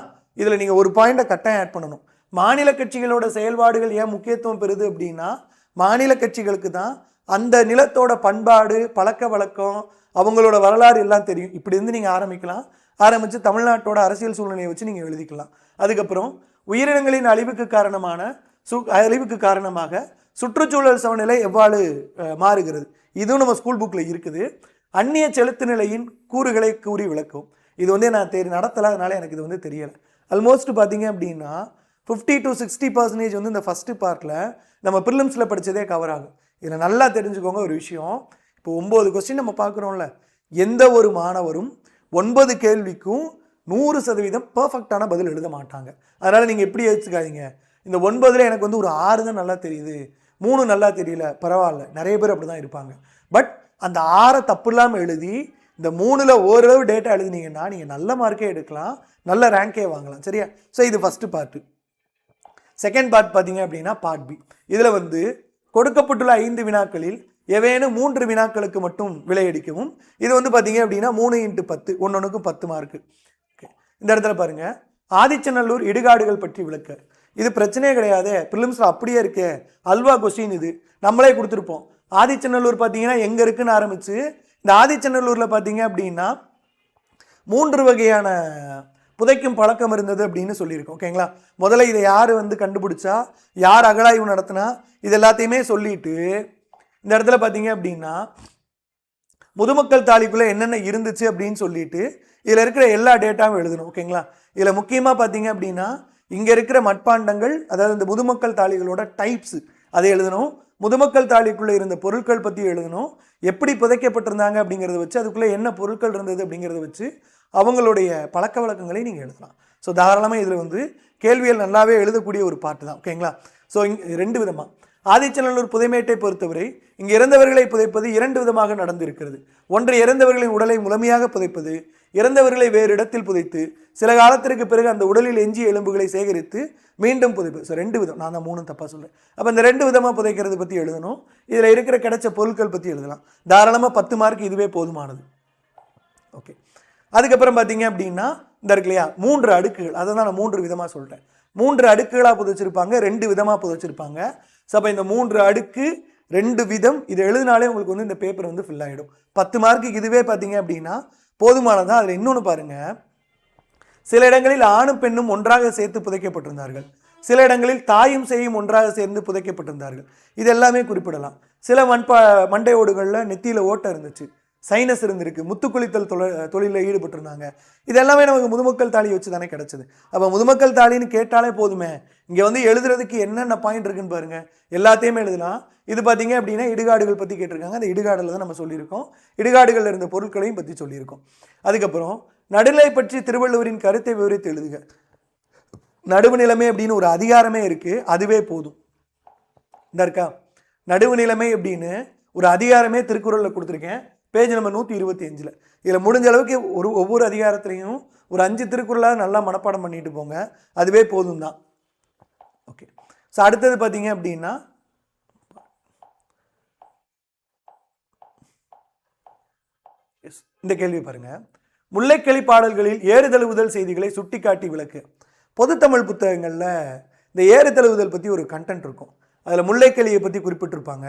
இதில் நீங்கள் ஒரு பாயிண்டை கட்டாயம் ஆட் பண்ணணும். மாநில கட்சிகளோட செயல்பாடுகள் ஏன் முக்கியத்துவம் பெறுது அப்படின்னா, மாநில கட்சிகளுக்கு தான் அந்த நிலத்தோட பண்பாடு, பழக்க வழக்கம், அவங்களோட வரலாறு எல்லாம் தெரியும். இப்படி இருந்து நீங்கள் ஆரம்பித்து தமிழ்நாட்டோட அரசியல் சூழ்நிலையை வச்சு நீங்கள் எழுதிக்கலாம். அதுக்கப்புறம் உயிரினங்களின் அழிவுக்கு காரணமாக சுற்றுச்சூழல் சமநிலை எவ்வாறு மாறுகிறது, இதுவும் நம்ம ஸ்கூல் புக்கில் இருக்குது. அந்நிய செலுத்து நிலையின் கூறுகளை கூறி விளக்கும். இது வந்து நான் நடத்தலை, அதனால எனக்கு இது வந்து தெரியலை. ஆல்மோஸ்ட் பார்த்தீங்க அப்படின்னா 50 to 60% வந்து இந்த ஃபஸ்ட்டு பார்ட்டில் நம்ம ப்ரிலிம்ஸில் படித்ததே கவர் ஆகும். இதில் நல்லா தெரிஞ்சுக்கோங்க ஒரு விஷயம். இப்போ 9 கொஸ்டின் நம்ம பார்க்குறோம்ல, எந்த ஒரு மாணவரும் 9 கேள்விக்கும் 100% பர்ஃபெக்டான பதில் எழுத மாட்டாங்க. அதனால் நீங்கள் எப்படி யோசிச்சுக்காதீங்க, இந்த 9ல் எனக்கு வந்து ஒரு 6 தான் நல்லா தெரியுது, 3 நல்லா தெரியல, பரவாயில்ல, நிறைய பேர் அப்படி தான் இருப்பாங்க. பட் அந்த 6 தப்பு இல்லாமல் எழுதி இந்த 3ல் ஓரளவு டேட்டா எழுதினீங்கன்னா நீங்கள் நல்ல மார்க்கே எடுக்கலாம், நல்ல ரேங்கே வாங்கலாம். சரியா? ஸோ இது ஃபஸ்ட்டு பார்ட்டு. செகண்ட் பார்ட் பார்த்தீங்க அப்படின்னா பார்ட் பி. இதில் வந்து கொடுக்கப்பட்டுள்ள 5 வினாக்களில் ஏவேனும் 3 வினாக்களுக்கு மட்டும் விலையடிக்கவும். இது வந்து பார்த்தீங்க அப்படின்னா 3 × 10, ஒன்னொன்றுக்கும் 10 மார்க்கு. ஓகே, இந்த இடத்துல பாருங்கள், ஆதிச்சநல்லூர் இடுகாடுகள் பற்றி விளக்க. இது பிரச்சனையே கிடையாது, ப்ரிலிம்ஸில் அப்படியே இருக்கே, அல்வா கொஸ்டின் இது, நம்மளே கொடுத்துருப்போம். ஆதிச்சநல்லூர் பார்த்தீங்கன்னா எங்கே இருக்குன்னு ஆரம்பித்து, இந்த ஆதிச்சநல்லூரில் பார்த்தீங்க அப்படின்னா 3 வகையான புதைக்கும் பழக்கம் இருந்தது அப்படின்னு சொல்லியிருக்கோம். ஓகேங்களா, முதல்ல இதை யார் வந்து கண்டுபிடிச்சா, யார் அகழாய்வு நடத்தினா, இது எல்லாத்தையுமே சொல்லிட்டு இந்த இடத்துல பார்த்தீங்க அப்படின்னா முதுமக்கள் தாலிக்குள்ளே என்னென்ன இருந்துச்சு அப்படின்னு சொல்லிட்டு இதில் இருக்கிற எல்லா டேட்டாவும் எழுதணும். ஓகேங்களா, இதில் முக்கியமாக பார்த்தீங்க அப்படின்னா இங்கே இருக்கிற மட்பாண்டங்கள், அதாவது இந்த முதுமக்கள் தாலிகளோட டைப்ஸு அதை எழுதணும், முதுமக்கள் தாலிக்குள்ளே இருந்த பொருட்கள் பற்றி எழுதணும், எப்படி புதைக்கப்பட்டிருந்தாங்க அப்படிங்கிறத வச்சு அதுக்குள்ளே என்ன பொருட்கள் இருந்தது அப்படிங்கிறத வச்சு அவங்களுடைய பழக்க வழக்கங்களை நீங்கள் எழுதலாம். ஸோ தாராளமாக இதில் வந்து கேள்விகள் நல்லாவே எழுதக்கூடிய ஒரு பாட்டு தான். ஓகேங்களா, ஸோ இங்கே 2 விதமாக ஆதிச்சநல்லூர் புதைமேட்டை பொறுத்தவரை இங்கே இறந்தவர்களை புதைப்பது 2 விதமாக நடந்திருக்கிறது. ஒன்று இறந்தவர்களின் உடலை முழுமையாக புதைப்பது, இறந்தவர்களை வேறு இடத்தில் புதைத்து சில காலத்திற்கு பிறகு அந்த உடலில் எஞ்சிய எலும்புகளை சேகரித்து மீண்டும் புதைப்பது. ஸோ 2 விதம், நான் தான் 3 தப்பாக சொல்கிறேன். அப்போ இந்த 2 விதமாக புதைக்கிறது பற்றி எழுதணும். இதில் இருக்கிற கிடைச்ச பொருட்கள் பற்றி எழுதலாம். தாராளமாக 10 மார்க் இதுவே போதுமானது. ஓகே, அதுக்கப்புறம் பார்த்தீங்க அப்படின்னா இந்த இருக்கு இல்லையா 3 அடுக்குகள், அதை தான் நான் 3 விதமாக சொல்லிட்டேன். 3 அடுக்குகளாக புதைச்சிருப்பாங்க, 2 விதமாக புதைச்சிருப்பாங்க. ஸோ அப்போ இந்த 3 அடுக்கு 2 விதம் இது எழுதினாலே உங்களுக்கு வந்து இந்த பேப்பர் வந்து ஃபில் ஆகிடும். 10 மார்க்குக்கு இதுவே பார்த்தீங்க அப்படின்னா போதுமானதான். அதில் இன்னொன்று பாருங்கள், சில இடங்களில் ஆணும் பெண்ணும் ஒன்றாக சேர்த்து புதைக்கப்பட்டிருந்தார்கள், சில இடங்களில் தாயும் சேயும் ஒன்றாக சேர்ந்து புதைக்கப்பட்டிருந்தார்கள், இது எல்லாமே குறிப்பிடலாம். சில மண்டை ஓடுகளில் நெத்தியில் ஓட்டை இருந்துச்சு, சைனஸ் இருந்திருக்கு, முத்துக்குளித்தல் தொழிலில் ஈடுபட்டிருந்தாங்க. இது எல்லாமே நமக்கு முதுமக்கள் தாலி வச்சு தானே கிடச்சிது. அப்போ முதுமக்கள் தாலின்னு கேட்டாலே போதுமே, இங்கே வந்து எழுதுறதுக்கு என்னென்ன பாயிண்ட் இருக்குன்னு பாருங்க, எல்லாத்தையுமே எழுதலாம். இது பார்த்தீங்க அப்படின்னா இடுகாடுகள் பற்றி கேட்டிருக்காங்க. அந்த இடுகாடில் தான் நம்ம சொல்லியிருக்கோம், இடுகாடுகளில் இருந்த பொருட்களையும் பற்றி சொல்லியிருக்கோம். அதுக்கப்புறம் நடுநிலை பற்றி திருவள்ளுவரின் கருத்தை விவரித்து எழுதுக. நடுவு நிலைமை அப்படின்னு ஒரு அதிகாரமே இருக்குது, அதுவே போதும். இந்த இருக்கா நடுவு நிலைமை அப்படின்னு ஒரு அதிகாரமே திருக்குறளில் கொடுத்துருக்கேன், பேஜ் நம்பர் 125. இதில் முடிஞ்ச அளவுக்கு ஒவ்வொரு அதிகாரத்திலையும் ஒரு 5 திருக்குறளாக நல்லா மனப்பாடம் பண்ணிட்டு போங்க, அதுவே போதும் தான். ஓகே, ஸோ அடுத்தது பார்த்தீங்க அப்படின்னா இந்த கேள்வி பாருங்க. முல்லைக்கிளி பாடல்களில் ஏறுதழுவுதல் செய்திகளை சுட்டிக்காட்டி விளக்கு. பொதுத்தமிழ் புத்தகங்களில் இந்த ஏறுதழுவுதல் பற்றி ஒரு கண்டென்ட் இருக்கும், அதில் முல்லைக்கிளியை பற்றி குறிப்பிட்டிருப்பாங்க.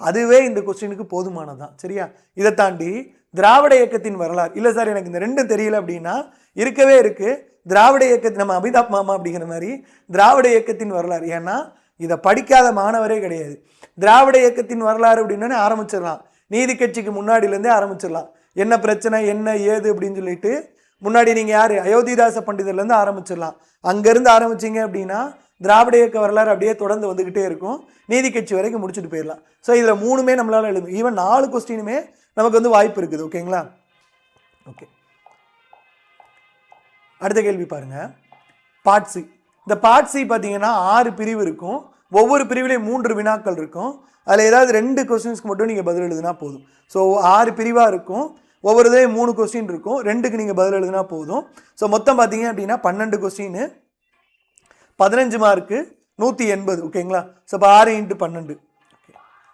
அதுவே இந்த கொஸ்டினுக்கு போதுமானதான். சரியா? இதை தாண்டி திராவிட இயக்கத்தின் வரலாறு இல்லை சார் எனக்கு இந்த ரெண்டும் தெரியல அப்படின்னா இருக்கவே இருக்குது திராவிட இயக்கத்தின், நம்ம அமிதாப் மாமா அப்படிங்கிற மாதிரி திராவிட இயக்கத்தின் வரலாறு. ஏன்னா இதை படிக்காத மாணவரே கிடையாது. திராவிட இயக்கத்தின் வரலாறு அப்படின்னா ஆரம்பிச்சிடலாம், நீதி கட்சிக்கு முன்னாடியிலேருந்தே ஆரம்பிச்சிடலாம். என்ன பிரச்சனை என்ன ஏது அப்படின்னு சொல்லிட்டு முன்னாடி நீங்கள் யார் அயோத்திதாச பண்டிதர்லேருந்து ஆரம்பிச்சிடலாம். அங்கேருந்து ஆரம்பிச்சிங்க அப்படின்னா திராவிட இயக்க வரலாறு அப்படியே தொடர்ந்து வந்துக்கிட்டே இருக்கும், நீதி கட்சி வரைக்கும் முடிச்சுட்டு போயிடலாம். ஸோ இதில் 3மே நம்மளால் எழுதும், ஈவன் 4 கொஸ்டினுமே நமக்கு வந்து வாய்ப்பு இருக்குது. ஓகேங்களா? ஓகே, அடுத்த கேள்வி பாருங்க. Part C. இந்த பார்ட் சி பார்த்தீங்கன்னா 6 பிரிவு இருக்கும், ஒவ்வொரு பிரிவிலையும் 3 வினாக்கள் இருக்கும். அதில் ஏதாவது 2 கொஸ்டின்ஸ்க்கு மட்டும் நீங்கள் பதில் எழுதுனா போதும். ஸோ 6 பிரிவாக இருக்கும், ஒவ்வொரு இதையும் 3 கொஸ்டின் இருக்கும், 2க்கு நீங்கள் பதில் எழுதுனா போதும். ஸோ மொத்தம் பார்த்தீங்க அப்படின்னா 12 கொஸ்டின், 15 மார்க்கு, 180. ஓகேங்களா? ஸோ இப்போ 6 × 12. ஓகே,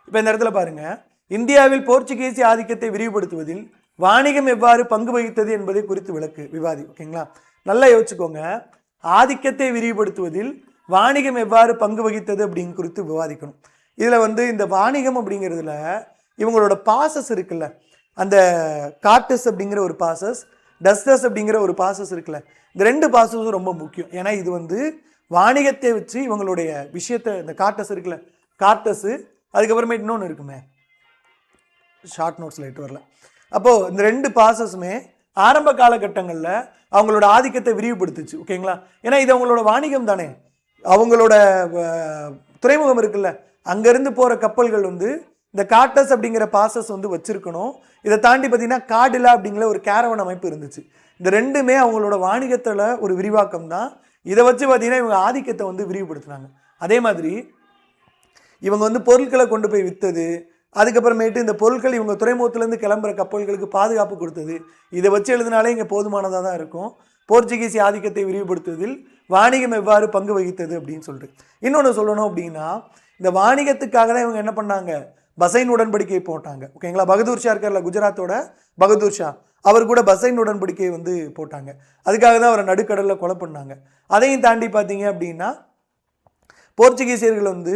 இப்போ இந்த இடத்துல பாருங்கள், இந்தியாவில் போர்ச்சுகீசிய ஆதிக்கத்தை விரிவுபடுத்துவதில் வாணிகம் எவ்வாறு பங்கு வகித்தது என்பதை குறித்து விவாதி. ஓகேங்களா? நல்லா யோசிச்சுக்கோங்க, ஆதிக்கத்தை விரிவுபடுத்துவதில் வாணிகம் எவ்வாறு பங்கு வகித்தது அப்படின்னு குறித்து விவாதிக்கணும். இதில் வந்து இந்த வாணிகம் அப்படிங்கிறதுல இவங்களோட பாசஸ் இருக்குல்ல, அந்த கார்டஸ் அப்படிங்கிற ஒரு பாசஸ், டஸ்டஸ் அப்படிங்கிற ஒரு பாசஸ் இருக்குல்ல, இந்த 2 பாசஸும் ரொம்ப முக்கியம். ஏன்னா இது வந்து வாணிகத்தை வச்சு இவங்களுடைய விஷயத்தை, இந்த கார்டஸ் இருக்குல்ல, கார்டஸு, அதுக்கப்புறமேட்டு இன்னொன்று இருக்குமே, ஷார்ட் நோட்ஸில் இட்டு வரல. அப்போது இந்த 2 பாசஸுமே ஆரம்ப காலகட்டங்களில் அவங்களோட ஆதிக்கத்தை விரிவுபடுத்துச்சு. ஓகேங்களா? ஏன்னா இது அவங்களோட வாணிகம் தானே, அவங்களோட துறைமுகம் இருக்குல்ல, அங்கேருந்து போகிற கப்பல்கள் வந்து இந்த கார்டஸ் அப்படிங்கிற பாசஸ் வந்து வச்சுருக்கணும். இதை தாண்டி பார்த்தீங்கன்னா காடிலா அப்படிங்கிற ஒரு கேரவன் அமைப்பு இருந்துச்சு. இந்த 2மே அவங்களோட வாணிகத்தில் ஒரு விரிவாக்கம் தான். இதை வச்சு பார்த்தீங்கன்னா இவங்க ஆதிக்கத்தை வந்து விரிவுபடுத்தினாங்க. அதே மாதிரி இவங்க வந்து பொருட்களை கொண்டு போய் விற்றது, அதுக்கப்புறமேட்டு இந்த பொருட்கள் இவங்க துறைமுகத்துலேருந்து கிளம்புற கப்பல்களுக்கு பாதுகாப்பு கொடுத்தது, இதை வச்சு எழுதினாலே இங்கே போதுமானதாக தான் இருக்கும். போர்ச்சுகீசிய ஆதிக்கத்தை விரிவுபடுத்துவதில் வாணிகம் எவ்வாறு பங்கு வகித்தது அப்படின்னு சொல்லிட்டு. இன்னொன்று சொல்லணும் அப்படின்னா, இந்த வாணிகத்துக்காக தான் இவங்க என்ன பண்ணாங்க, பசைன் உடன்படிக்கை போட்டாங்க. ஓகேங்களா? பகதூர் ஷா இருக்கார்ல, குஜராத்தோட பகதூர் ஷா, அவர் கூட பசைன் உடன்படிக்கை வந்து போட்டாங்க. அதுக்காக தான் அவரை நடுக்கடலில் கொலை பண்ணாங்க. அதையும் தாண்டி பார்த்தீங்க அப்படின்னா போர்ச்சுகீசியர்கள் வந்து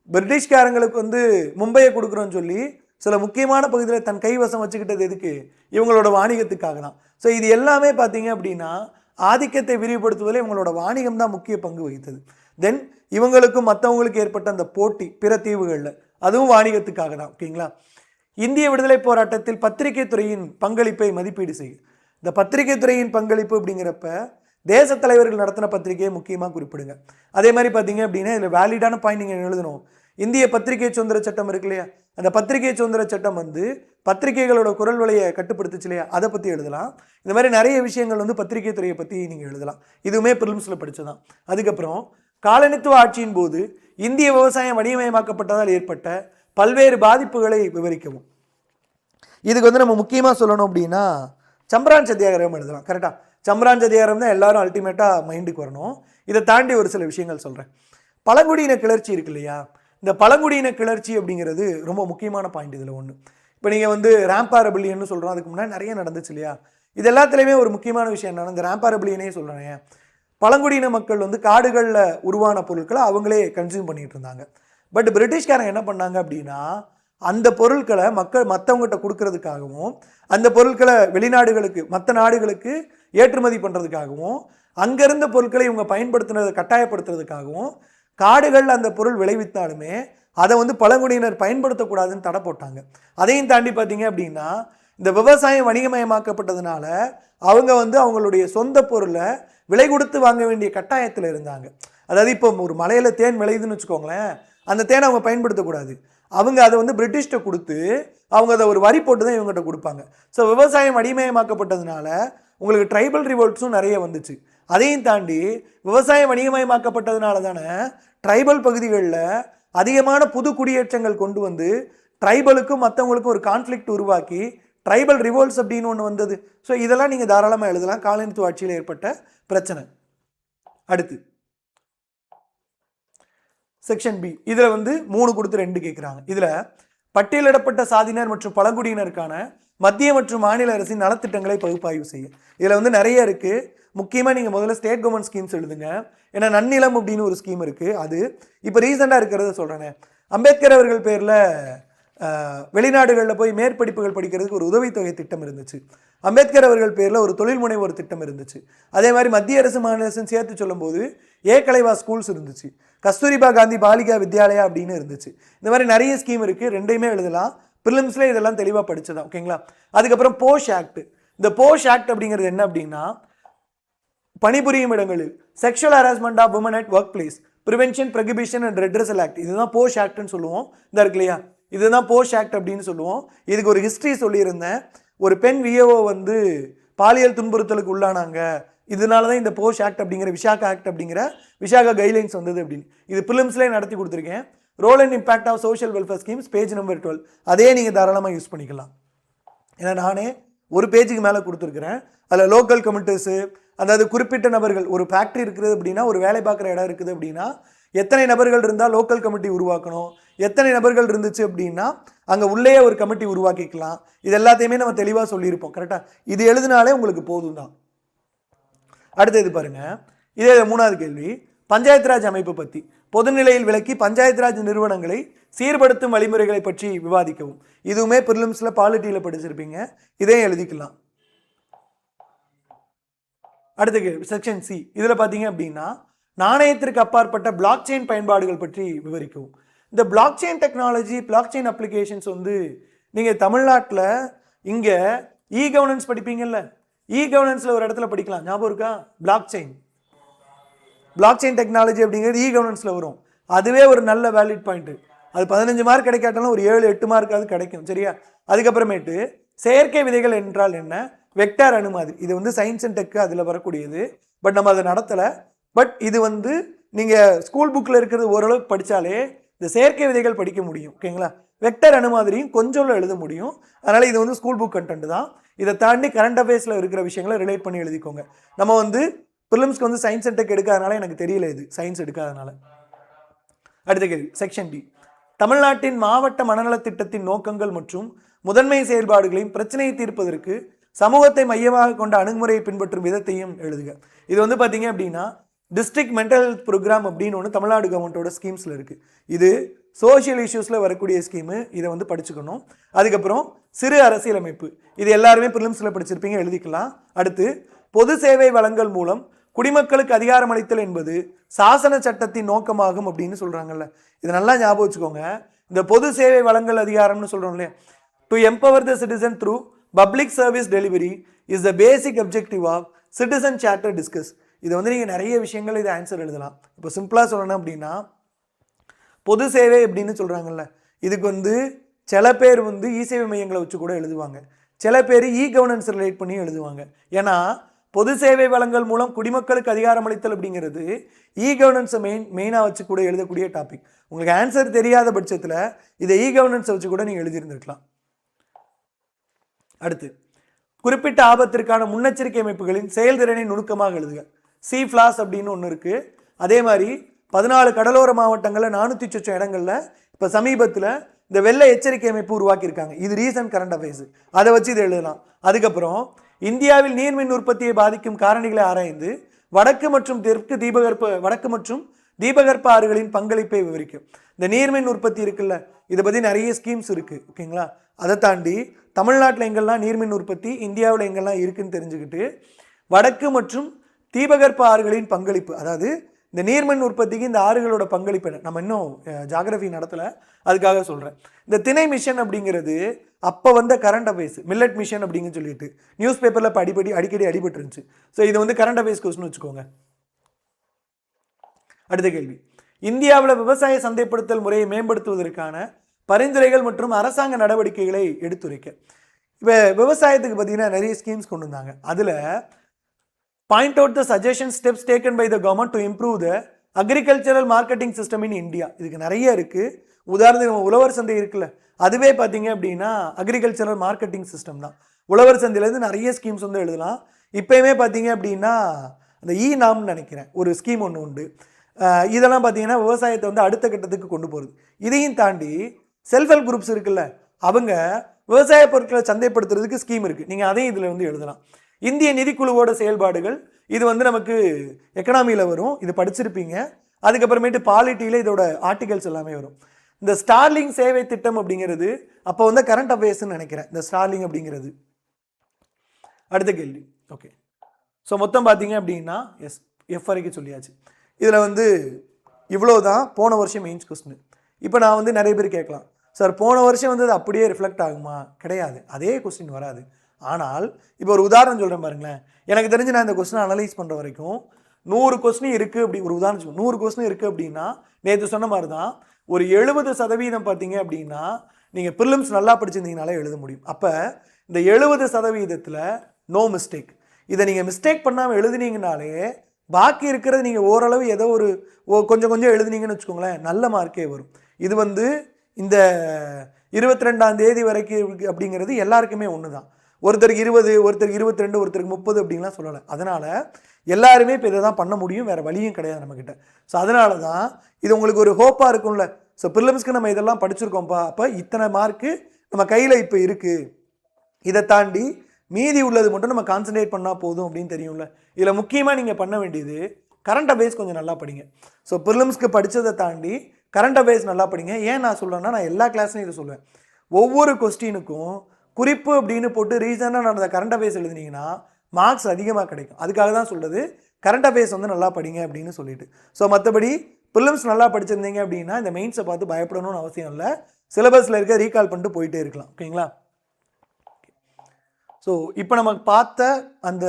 பிரிட்டிஷ்காரங்களுக்கு வந்து மும்பையை கொடுக்குறோன்னு சொல்லி சில முக்கியமான பகுதியில் தன் கைவசம் வச்சுக்கிட்டது எதுக்கு, இவங்களோட வாணிகத்துக்காக தான். ஸோ இது எல்லாமே பார்த்தீங்க அப்படின்னா ஆதிக்கத்தை விரிவுபடுத்துவதில் இவங்களோட வாணிகம் தான் முக்கிய பங்கு வகித்தது. தென் இவங்களுக்கும் மற்றவங்களுக்கு ஏற்பட்ட அந்த போட்டி பிற தீவுகளில், அதுவும் வாணிகத்துக்காக தான். ஓகேங்களா? இந்திய விடுதலை போராட்டத்தில் பத்திரிகை துறையின் பங்களிப்பை மதிப்பீடு செய்யும். இந்த பத்திரிகை துறையின் பங்களிப்பு அப்படிங்கிறப்ப தேச தலைவர்கள் நடத்தின பத்திரிகையை முக்கியமாக குறிப்பிடுங்க. அதே மாதிரி பார்த்தீங்க அப்படின்னா இதில் வேலிடான பாயிண்ட் நீங்கள் எழுதணும். இந்திய பத்திரிகை சுதந்திர சட்டம் இருக்கு இல்லையா, அந்த பத்திரிகை சுதந்திர சட்டம் வந்து பத்திரிகைகளோட குரல் வலையை கட்டுப்படுத்துச்சு இல்லையா, அதை பற்றி எழுதலாம். இந்த மாதிரி நிறைய விஷயங்கள் வந்து பத்திரிகை துறையை பற்றி நீங்கள் எழுதலாம். இதுவுமே ப்ரிலிம்ஸில் படித்ததான். அதுக்கப்புறம் காலனித்துவ ஆட்சியின் போது இந்திய விவசாயம் வணிகமயமாக்கப்பட்டதால் ஏற்பட்ட பல்வேறு பாதிப்புகளை விவரிக்கவும். இதுக்கு வந்து நம்ம முக்கியமாக சொல்லணும் அப்படின்னா சம்பரான் சத்தியாகிரகம் எழுதலாம். கரெக்டாக, சம்பரான் சத்தியாகிரகம் தான் எல்லாரும் அல்டிமேட்டாக மைண்டுக்கு வரணும். இதை தாண்டி ஒரு சில விஷயங்கள் சொல்கிறேன். பழங்குடியின கிளர்ச்சி இருக்கு இல்லையா, இந்த பழங்குடியின கிளர்ச்சி அப்படிங்கிறது ரொம்ப முக்கியமான பாயிண்ட். இதில் ஒன்று, இப்போ நீங்கள் வந்து ரேம்பா ரெபல்லியன்னு சொல்கிறோம், அதுக்கு முன்னாடி நிறைய நடந்துச்சு இல்லையா. இது எல்லாத்துலேயுமே ஒரு முக்கியமான விஷயம் என்னன்னா, இந்த ரேம்பா ரெபல்லியனே சொல்கிறேன், பழங்குடியின மக்கள் வந்து காடுகளில் உருவான பொருட்களை அவங்களே கன்சியூம் பண்ணிகிட்டு இருந்தாங்க. பட் பிரிட்டிஷ்காரங்க என்ன பண்ணாங்க அப்படின்னா, அந்த பொருட்களை மற்றவங்ககிட்ட கொடுக்கறதுக்காகவும், அந்த பொருட்களை வெளிநாடுகளுக்கு மற்ற நாடுகளுக்கு ஏற்றுமதி பண்ணுறதுக்காகவும், அங்கேருந்த பொருட்களை இவங்க பயன்படுத்துனதை கட்டாயப்படுத்துறதுக்காகவும் காடுகளில் அந்த பொருள் விளைவித்தாலுமே அதை வந்து பழங்குடியினர் பயன்படுத்தக்கூடாதுன்னு தடை போட்டாங்க. அதையும் தாண்டி பார்த்தீங்க அப்படின்னா இந்த விவசாயம் வணிகமயமாக்கப்பட்டதுனால அவங்க வந்து அவங்களுடைய சொந்த பொருளை விலை கொடுத்து வாங்க வேண்டிய கட்டாயத்தில் இருந்தாங்க. அதாவது இப்போ ஒரு மலையில் தேன் விளையுதுன்னு வச்சுக்கோங்களேன், அந்த தேனை அவங்க பயன்படுத்தக்கூடாது. அவங்க அதை வந்து பிரிட்டிஷ்ட கொடுத்து அவங்க அதை ஒரு வரி போட்டு தான் இவங்ககிட்ட கொடுப்பாங்க. ஸோ விவசாயம் வணிகமயமாக்கப்பட்டதுனால உங்களுக்கு ட்ரைபல் ரிவோல்ட்ஸும் நிறைய வந்துச்சு. அதையும் தாண்டி விவசாயம் வணிகமயமாக்கப்பட்டதுனால தானே ட்ரைபல் பகுதிகளில் அதிகமான புது குடியேற்றங்கள் கொண்டு வந்து ட்ரைபலுக்கும் மற்றவங்களுக்கும் ஒரு கான்ஃப்ளிக்ட் உருவாக்கி ட்ரைபல் ரிவோல்ட்ஸ் அப்படின்னு ஒன்று வந்தது. ஸோ இதெல்லாம் நீங்கள் தாராளமாக எழுதலாம், காலனித்துவ ஆட்சியில் ஏற்பட்ட பிரச்சனை. அடுத்து செக்ஷன் பி, இதில் வந்து 3 கொடுத்து 2 கேட்குறாங்க. இதில் பட்டியலிடப்பட்ட சாதியினர் மற்றும் பழங்குடியினருக்கான மத்திய மற்றும் மாநில அரசின் நலத்திட்டங்களை பகுப்பாய்வு செய்ய. இதில் வந்து நிறைய இருக்குது. முக்கியமாக நீங்கள் முதல்ல ஸ்டேட் கவர்மெண்ட் ஸ்கீம்ஸ் எழுதுங்க. ஏன்னா நன்னிலம் அப்படின்னு ஒரு ஸ்கீம் இருக்குது. அது இப்போ ரீசெண்டாக இருக்கிறத சொல்கிறேனே, அம்பேத்கர் அவர்கள் பேரில் வெளிநாடுகளில் போய் மேற்படிப்புகள் படிக்கிறதுக்கு ஒரு உதவித்தொகை திட்டம் இருந்துச்சு. அம்பேத்கர் அவர்கள் பேரில் ஒரு தொழில் முனைவோர் திட்டம் இருந்துச்சு. அதே மாதிரி மத்திய அரசு மாநில அரசுன்னு சேர்த்து சொல்லும்போது ஏகலைவா ஸ்கூல்ஸ் இருந்துச்சு, கஸ்தூரிபா காந்தி பாலிகா வித்யாலயா அப்படின்னு இருந்துச்சு. இந்த மாதிரி நிறைய ஸ்கீம் இருக்குது. ரெண்டையுமே எழுதலாம். ப்ரிலிம்ஸில் இதெல்லாம் தெளிவாக படிச்சதான். ஓகேங்களா? அதுக்கப்புறம் போஷ் ஆக்ட். இந்த போஷ் ஆக்ட் அப்படிங்கிறது என்ன அப்படின்னா, பணிபுரியும் இடங்களில் sexual harassment of women at work place prevention prohibition and redressal act, இதுதான் போஷ் ஆக்ட்னு சொல்லுவோம். இந்த இருக்கு இல்லையா, இதுதான் போஷ் ஆக்ட் அப்படின்னு சொல்லுவோம். இதுக்கு ஒரு ஹிஸ்ட்ரி சொல்லியிருந்தேன். ஒரு பெண் விஏஓ வந்து பாலியல் துன்புறுத்தலுக்கு உள்ளானாங்க, இதனால தான் இந்த போஷ் ஆக்ட் அப்படிங்கிற விசாகா ஆக்ட் அப்படிங்கிற விசாகா கைட்லைன்ஸ் வந்தது அப்படின்னு. இது பிலிம்ஸ்லேயே நடத்தி கொடுத்துருக்கேன். Role and impact of social welfare schemes, page number 12. அதே நீங்கள் தாராளமாக யூஸ் பண்ணிக்கலாம். ஏன்னா நானே ஒரு பேஜுக்கு மேலே கொடுத்துருக்குறேன். அதில் லோக்கல் கமிட்டிஸு, அதாவது குறிப்பிட்ட நபர்கள், ஒரு ஃபேக்ட்ரி இருக்குது அப்படின்னா, ஒரு வேலை பார்க்குற இடம் இருக்குது அப்படின்னா எத்தனை நபர்கள் இருந்தால் லோக்கல் கமிட்டி உருவாக்கணும், எத்தனை நபர்கள் இருந்துச்சு அப்படின்னா அங்கே உள்ளே ஒரு கமிட்டி உருவாக்கிக்கலாம். இது எல்லாத்தையுமே நம்ம தெளிவாக சொல்லியிருப்போம். கரெக்டாக இது எழுதினாலே உங்களுக்கு போதும் தான். அடுத்தது பாருங்க, இதே 3வது கேள்வி, பஞ்சாயத்து ராஜ் அமைப்பு பற்றி பொதுநிலையில் விளக்கி பஞ்சாயத்து ராஜ் நிறுவனங்களை சீர்படுத்தும் வழிமுறைகளை பற்றி விவாதிக்கவும். இதுவுமே பிரிலிம்ஸில் பாலிட்டியில் படிச்சிருப்பீங்க, இதையும் எழுதிக்கலாம். அடுத்த கேள்வி செக்ஷன் சி, இதில் பார்த்தீங்க அப்படின்னா நாணயத்திற்கு அப்பாற்பட்ட பிளாக் செயின் பயன்பாடுகள் பற்றி விவரிக்கவும். இந்த block chain technology, block chain applications வந்து நீங்கள் தமிழ்நாட்டில் இங்கே இ கவர்னன்ஸ் படிப்பீங்கல்ல, இ கவர்னன்ஸில் ஒரு இடத்துல படிக்கலாம், ஞாபகம் இருக்கா? பிளாக் செயின் டெக்னாலஜி அப்படிங்கிறது இ கவர்னன்ஸில் வரும். அதுவே ஒரு நல்ல வேலிட் பாயிண்ட்டு. அது 15 மார்க் கிடைக்காட்டாலும் ஒரு 7-8 மார்க் அது கிடைக்கும். சரியா? அதுக்கப்புறமேட்டு செயற்கை விதைகள் என்றால் என்ன, வெக்டார் அணு மாதிரி, இது வந்து சயின்ஸ் அண்ட் டெக்கு அதில் வரக்கூடியது. பட் நம்ம அதை நடத்தலை. பட் இது வந்து நீங்கள் ஸ்கூல் புக்கில் இருக்கிறது ஓரளவுக்கு படித்தாலே இந்த செயற்கை விதைகள் படிக்க முடியும். ஓகேங்களா? வெக்டர் அணு மாதிரியும் கொஞ்சம் எழுத முடியும். அதனால் இது வந்து ஸ்கூல் புக் கண்டென்ட் தான். இதை தாண்டி கரண்ட் அஃபேர்ஸில் இருக்கிற விஷயங்களை ரிலேட் பண்ணி எழுதிக்கோங்க. நம்ம வந்து ப்ரிலிம்ஸ்க்கு வந்து சயின்ஸ் அண்ட் டெக் எடுக்காதனால எனக்கு தெரியல, இது சயின்ஸ் எடுக்காதனால. அடுத்த கேள்வி செக்ஷன் டி, தமிழ்நாட்டின் மாவட்ட மனநலத் திட்டத்தின் நோக்கங்கள் மற்றும் முதன்மை செயல்பாடுகளையும் பிரச்சனையை தீர்ப்பதற்கு சமூகத்தை மையமாக கொண்ட அணுகுமுறையை பின்பற்றும் விதத்தையும் எழுதுக. இது வந்து பார்த்தீங்க அப்படின்னா டிஸ்ட்ரிக்ட் மென்டல் ஹெல்த் ப்ரோக்ராம் அப்படின்னு ஒன்று தமிழ்நாடு கவர்மெண்ட்டோட ஸ்கீம்ஸில் இருக்குது. இது சோஷியல் இஷ்யூஸில் வரக்கூடிய ஸ்கீமு, இதை வந்து படிச்சுக்கணும். அதுக்கப்புறம் சிறு அரசியலமைப்பு, இது எல்லாருமே ப்ரிலிம்ஸில் படிச்சிருப்பீங்க, எழுதிக்கலாம். அடுத்து பொது சேவை வழங்கல் மூலம் குடிமக்களுக்கு அதிகாரம் அளித்தல் என்பது சாசன சட்டத்தின் நோக்கமாகும் அப்படின்னு சொல்கிறாங்கல்ல, இதை நல்லா ஞாபகம் வச்சுக்கோங்க. இந்த பொது சேவை வழங்கல் அதிகாரம்னு சொல்கிறோம் இல்லையா, to empower the citizen through public service delivery is the basic objective of citizen charter discuss. இதை வந்து நீங்கள் நிறைய விஷயங்கள் இதை ஆன்சர் எழுதலாம். இப்போ சிம்பிளாக சொல்லணும் அப்படின்னா, பொது சேவை அப்படின்னு சொல்கிறாங்கல்ல, இதுக்கு வந்து சில பேர் வந்து இ சேவை மையங்களை வச்சு கூட எழுதுவாங்க, சில பேர் இ கவர்னன்ஸ் ரிலேட் பண்ணி எழுதுவாங்க. ஏன்னா பொது சேவை வழங்கல் மூலம் குடிமக்களுக்கு அதிகாரம் அளித்தல் அப்படிங்கிறது இ கவர்னன்ஸை மெயினாக வச்சு கூட எழுதக்கூடிய டாபிக். உங்களுக்கு ஆன்சர் தெரியாத பட்சத்தில் இதை இ கவர்னன்ஸை வச்சு கூட நீங்கள் எழுதியிருந்திருக்கலாம். அடுத்து குறிப்பிட்ட ஆபத்திற்கான முன்னெச்சரிக்கை அமைப்புகளின் செயல்திறனை நுணுக்கமாக எழுதுக. சி ஃபிளாஸ் அப்படின்னு ஒன்று இருக்குது. அதே மாதிரி 14 கடலோர மாவட்டங்களில் 400 சொச்சம் இடங்களில் இப்போ சமீபத்தில் இந்த வெள்ள எச்சரிக்கை அமைப்பு உருவாக்கியிருக்காங்க. இது ரீசன்ட் கரண்ட் அஃபேர்ஸ், அதை வச்சு இதை எழுதலாம். அதுக்கப்புறம் இந்தியாவில் நீர்மின் உற்பத்தியை பாதிக்கும் காரணிகளை ஆராய்ந்து வடக்கு மற்றும் தீபகற்ப ஆறுகளின் பங்களிப்பை விவரிக்கும். இந்த நீர்மின் உற்பத்தி இருக்குல்ல, இதை பற்றி நிறைய ஸ்கீம்ஸ் இருக்குது. ஓகேங்களா? அதை தாண்டி தமிழ்நாட்டில் எங்கெல்லாம் நீர்மின் உற்பத்தி, இந்தியாவில் எங்கெல்லாம் இருக்குன்னு தெரிஞ்சுக்கிட்டு வடக்கு மற்றும் தீபகற்ப ஆறுகளின் பங்களிப்பு, அதாவது இந்த நீர்மின் உற்பத்திக்கு இந்த ஆறுகளோட பங்களிப்பு என்ன? நம்ம இன்னும் ஜாகிரபி நடத்தலை, அதுக்காக சொல்கிறேன். இந்த திணை மிஷன் அப்படிங்கிறது அப்போ வந்த கரண்ட் அஃபேர்ஸ், மில்லட் மிஷன் அப்படின்னு சொல்லிட்டு நியூஸ் பேப்பரில் இப்போ அடிக்கடி அடிபட்டு இருந்துச்சு. ஸோ இது வந்து கரண்ட் அஃபேர்ஸ் கொஸ்டின் வச்சுக்கோங்க. அடுத்த கேள்வி, இந்தியாவில் விவசாய சந்தைப்படுத்தல் முறையை மேம்படுத்துவதற்கான பரிந்துரைகள் மற்றும் அரசாங்க நடவடிக்கைகளை எடுத்துரைக்க. இப்போ விவசாயத்துக்கு பார்த்தீங்கன்னா நிறைய ஸ்கீம்ஸ் கொண்டு வந்தாங்க. அதில் point out the suggestion steps taken by the government to improve the agricultural marketing system in India. இதுக்கு நிறைய இருக்குது. உதாரணத்துக்கு நம்ம உழவர் சந்தை இருக்குல்ல, அதுவே பார்த்தீங்க அப்படின்னா அக்ரிகல்ச்சரல் மார்க்கெட்டிங் சிஸ்டம் தான். உழவர் சந்தையிலேருந்து நிறைய ஸ்கீம்ஸ் வந்து எழுதலாம். இப்போயுமே பார்த்தீங்க அப்படின்னா அந்த நாம்னு நினைக்கிறேன் ஒரு ஸ்கீம் ஒன்று உண்டு. இதெல்லாம் பார்த்தீங்கன்னா விவசாயத்தை வந்து அடுத்த கட்டத்துக்கு கொண்டு போகிறது. இதையும் தாண்டி செல்ஃப் ஹெல்ப் குரூப்ஸ் இருக்குல்ல, அவங்க விவசாய பொருட்களை சந்தைப்படுத்துறதுக்கு ஸ்கீம் இருக்குது. நீங்கள் அதையும் இதில் வந்து எழுதலாம். இந்திய நிதிக்குழுவோட செயல்பாடுகள், இது வந்து நமக்கு எக்கனாமியில் வரும், இது படிச்சிருப்பீங்க. அதுக்கப்புறமேட்டு பாலிட்டியில் இதோட ஆர்டிகல்ஸ் எல்லாமே வரும். இந்த ஸ்டார்லிங் சேவை திட்டம் அப்படிங்கிறது அப்போ வந்து கரண்ட் அஃபேர்ஸ்ன்னு நினைக்கிறேன், இந்த ஸ்டார்லிங் அப்படிங்கிறது. அடுத்த கேள்வி. ஓகே, ஸோ மொத்தம் பார்த்தீங்க அப்படின்னா எஃப் வரைக்கும் சொல்லியாச்சு. இதில் வந்து இவ்வளோ தான் போன வருஷம் மெயின்ஸ் கொஸ்டின். இப்போ நான் வந்து நிறைய பேர் கேட்கலாம், சார் போன வருஷம் வந்து அது அப்படியே ரிஃப்ளெக்ட் ஆகுமா? கிடையாது, அதே கொஸ்டின் வராது. ஆனால் இப்போ ஒரு உதாரணம் சொல்கிறேன் பாருங்களேன். எனக்கு தெரிஞ்சு நான் இந்த கொஸ்டினை அனலைஸ் பண்ணுற வரைக்கும் 100 கொஸ்டின் இருக்குது அப்படி ஒரு உதாரணம் 100 கொஸ்டின் இருக்குது அப்படின்னா நேற்று சொன்ன மாதிரி தான் ஒரு 70% பார்த்தீங்க அப்படின்னா நீங்கள் ப்ரிலிம்ஸ் நல்லா படிச்சிருந்தீங்கனாலே எழுத முடியும். அப்போ இந்த 70%ல் நோ மிஸ்டேக். இதை நீங்கள் மிஸ்டேக் பண்ணாமல் எழுதுனீங்கனாலே பாக்கி இருக்கிறது நீங்கள் ஓரளவு ஏதோ ஒரு கொஞ்சம் கொஞ்சம் எழுதுனீங்கன்னு வச்சுக்கோங்களேன், நல்ல மார்க்கே வரும். இது வந்து இந்த 22ஆம் தேதி வரைக்கும் அப்படிங்கிறது எல்லாருக்குமே ஒன்று தான். ஒருத்தருக்கு 20, ஒருத்தருக்கு 22, ஒருத்தருக்கு 30 அப்படின்லாம் சொல்லலை. அதனால் எல்லாருமே இப்போ இதை தான் பண்ண முடியும், வேறு வழியும் கிடையாது நம்மக்கிட்ட. ஸோ அதனால தான் இது உங்களுக்கு ஒரு ஹோப்பாக இருக்கும்ல. ஸோ ப்ரிலிம்ஸ்க்கு நம்ம இதெல்லாம் படிச்சிருக்கோம்ப்பா, அப்போ இத்தனை மார்க்கு நம்ம கையில் இப்போ இருக்குது, இதை தாண்டி மீதி உள்ளது மட்டும் நம்ம கான்சன்ட்ரேட் பண்ணால் போதும் அப்படின்னு தெரியும்ல. இதில் முக்கியமாக நீங்கள் பண்ண வேண்டியது கரண்ட் அஃபேர்ஸ் கொஞ்சம் நல்லா படிங்க. ஸோ ப்ரிலிம்ஸ்க்கு படித்ததை தாண்டி கரண்ட் அஃபேர்ஸ் நல்லா படிங்க. ஏன் நான் சொல்கிறேன்னா, நான் எல்லா கிளாஸ்லையும் இதை சொல்லுவேன். ஒவ்வொரு கொஸ்டினுக்கும் குறிப்பு அப்படின்னு போட்டு ரீசனாக நடந்த கரண்ட் அஃபேர்ஸ் எழுதினீங்கன்னா மார்க்ஸ் அதிகமாக கிடைக்கும். அதுக்காக தான் சொல்கிறது கரண்ட் அஃபேர்ஸ் வந்து நல்லா படிங்க அப்படின்னு சொல்லிட்டு. ஸோ மற்றபடி ப்ரிலிம்ஸ் நல்லா படிச்சிருந்தீங்க அப்படின்னா இந்த மெயின்ஸை பார்த்து பயப்படணும்னு அவசியம் இல்லை. சிலபஸில் இருக்க ரீகால் பண்ணிட்டு போயிட்டே இருக்கலாம். ஓகேங்களா? ஸோ இப்போ நமக்கு பார்த்த அந்த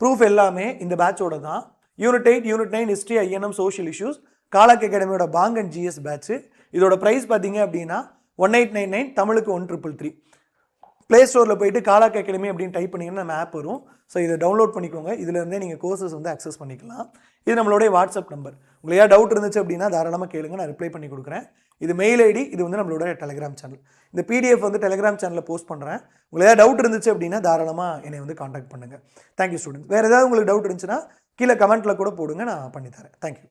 ப்ரூஃப் எல்லாமே இந்த பேட்சோட தான். Unit 8, unit 9 history, INM, social issues, காலாக் அகாடமியோட பாங் அண்ட் ஜிஎஸ் பேட்ச்சு. இதோட ப்ரைஸ் பார்த்தீங்க அப்படின்னா 1899, தமிழுக்கு 1333. ப்ளே ஸ்டோரில் போயிட்டு காலாக் அகாடமி அப்படின்னு டைப் பண்ணிங்கன்னா நம்ம ஆப் வரும். ஸோ இதை டவுன்லோட் பண்ணிக்கோங்க. இதுலேருந்தே நீங்கள் கோர்சஸ் வந்து அக்சஸ் பண்ணிக்கலாம். இது நம்மளுடைய வாட்ஸ்அப் நம்பர். உங்களுக்கு ஏதாவது டவுட் இருந்துச்சு அப்படின்னா தாராளமாக கேளுங்க, நான் ரிப்ளை பண்ணி கொடுக்குறேன். இது மெயில் ஐடி, இது வந்து நம்மளோட டெலிகிராம் சேனல். இந்த பிடிஎஃப் வந்து டெலிகிராம் சேனலில் போஸ்ட் பண்ணுறேன். உங்களுக்கு ஏதாவது டவுட் இருந்துச்சு அப்படின்னா தாராளமாக என்னை வந்து காண்டாக்ட் பண்ணுங்கள். Thank you students. வேறு ஏதாவது உங்களுக்கு டவுட் இருந்துச்சுன்னா கீழே கமெண்ட்டில் கூட போடுங்க, நான் பண்ணித்தரேன். தேங்க்யூ.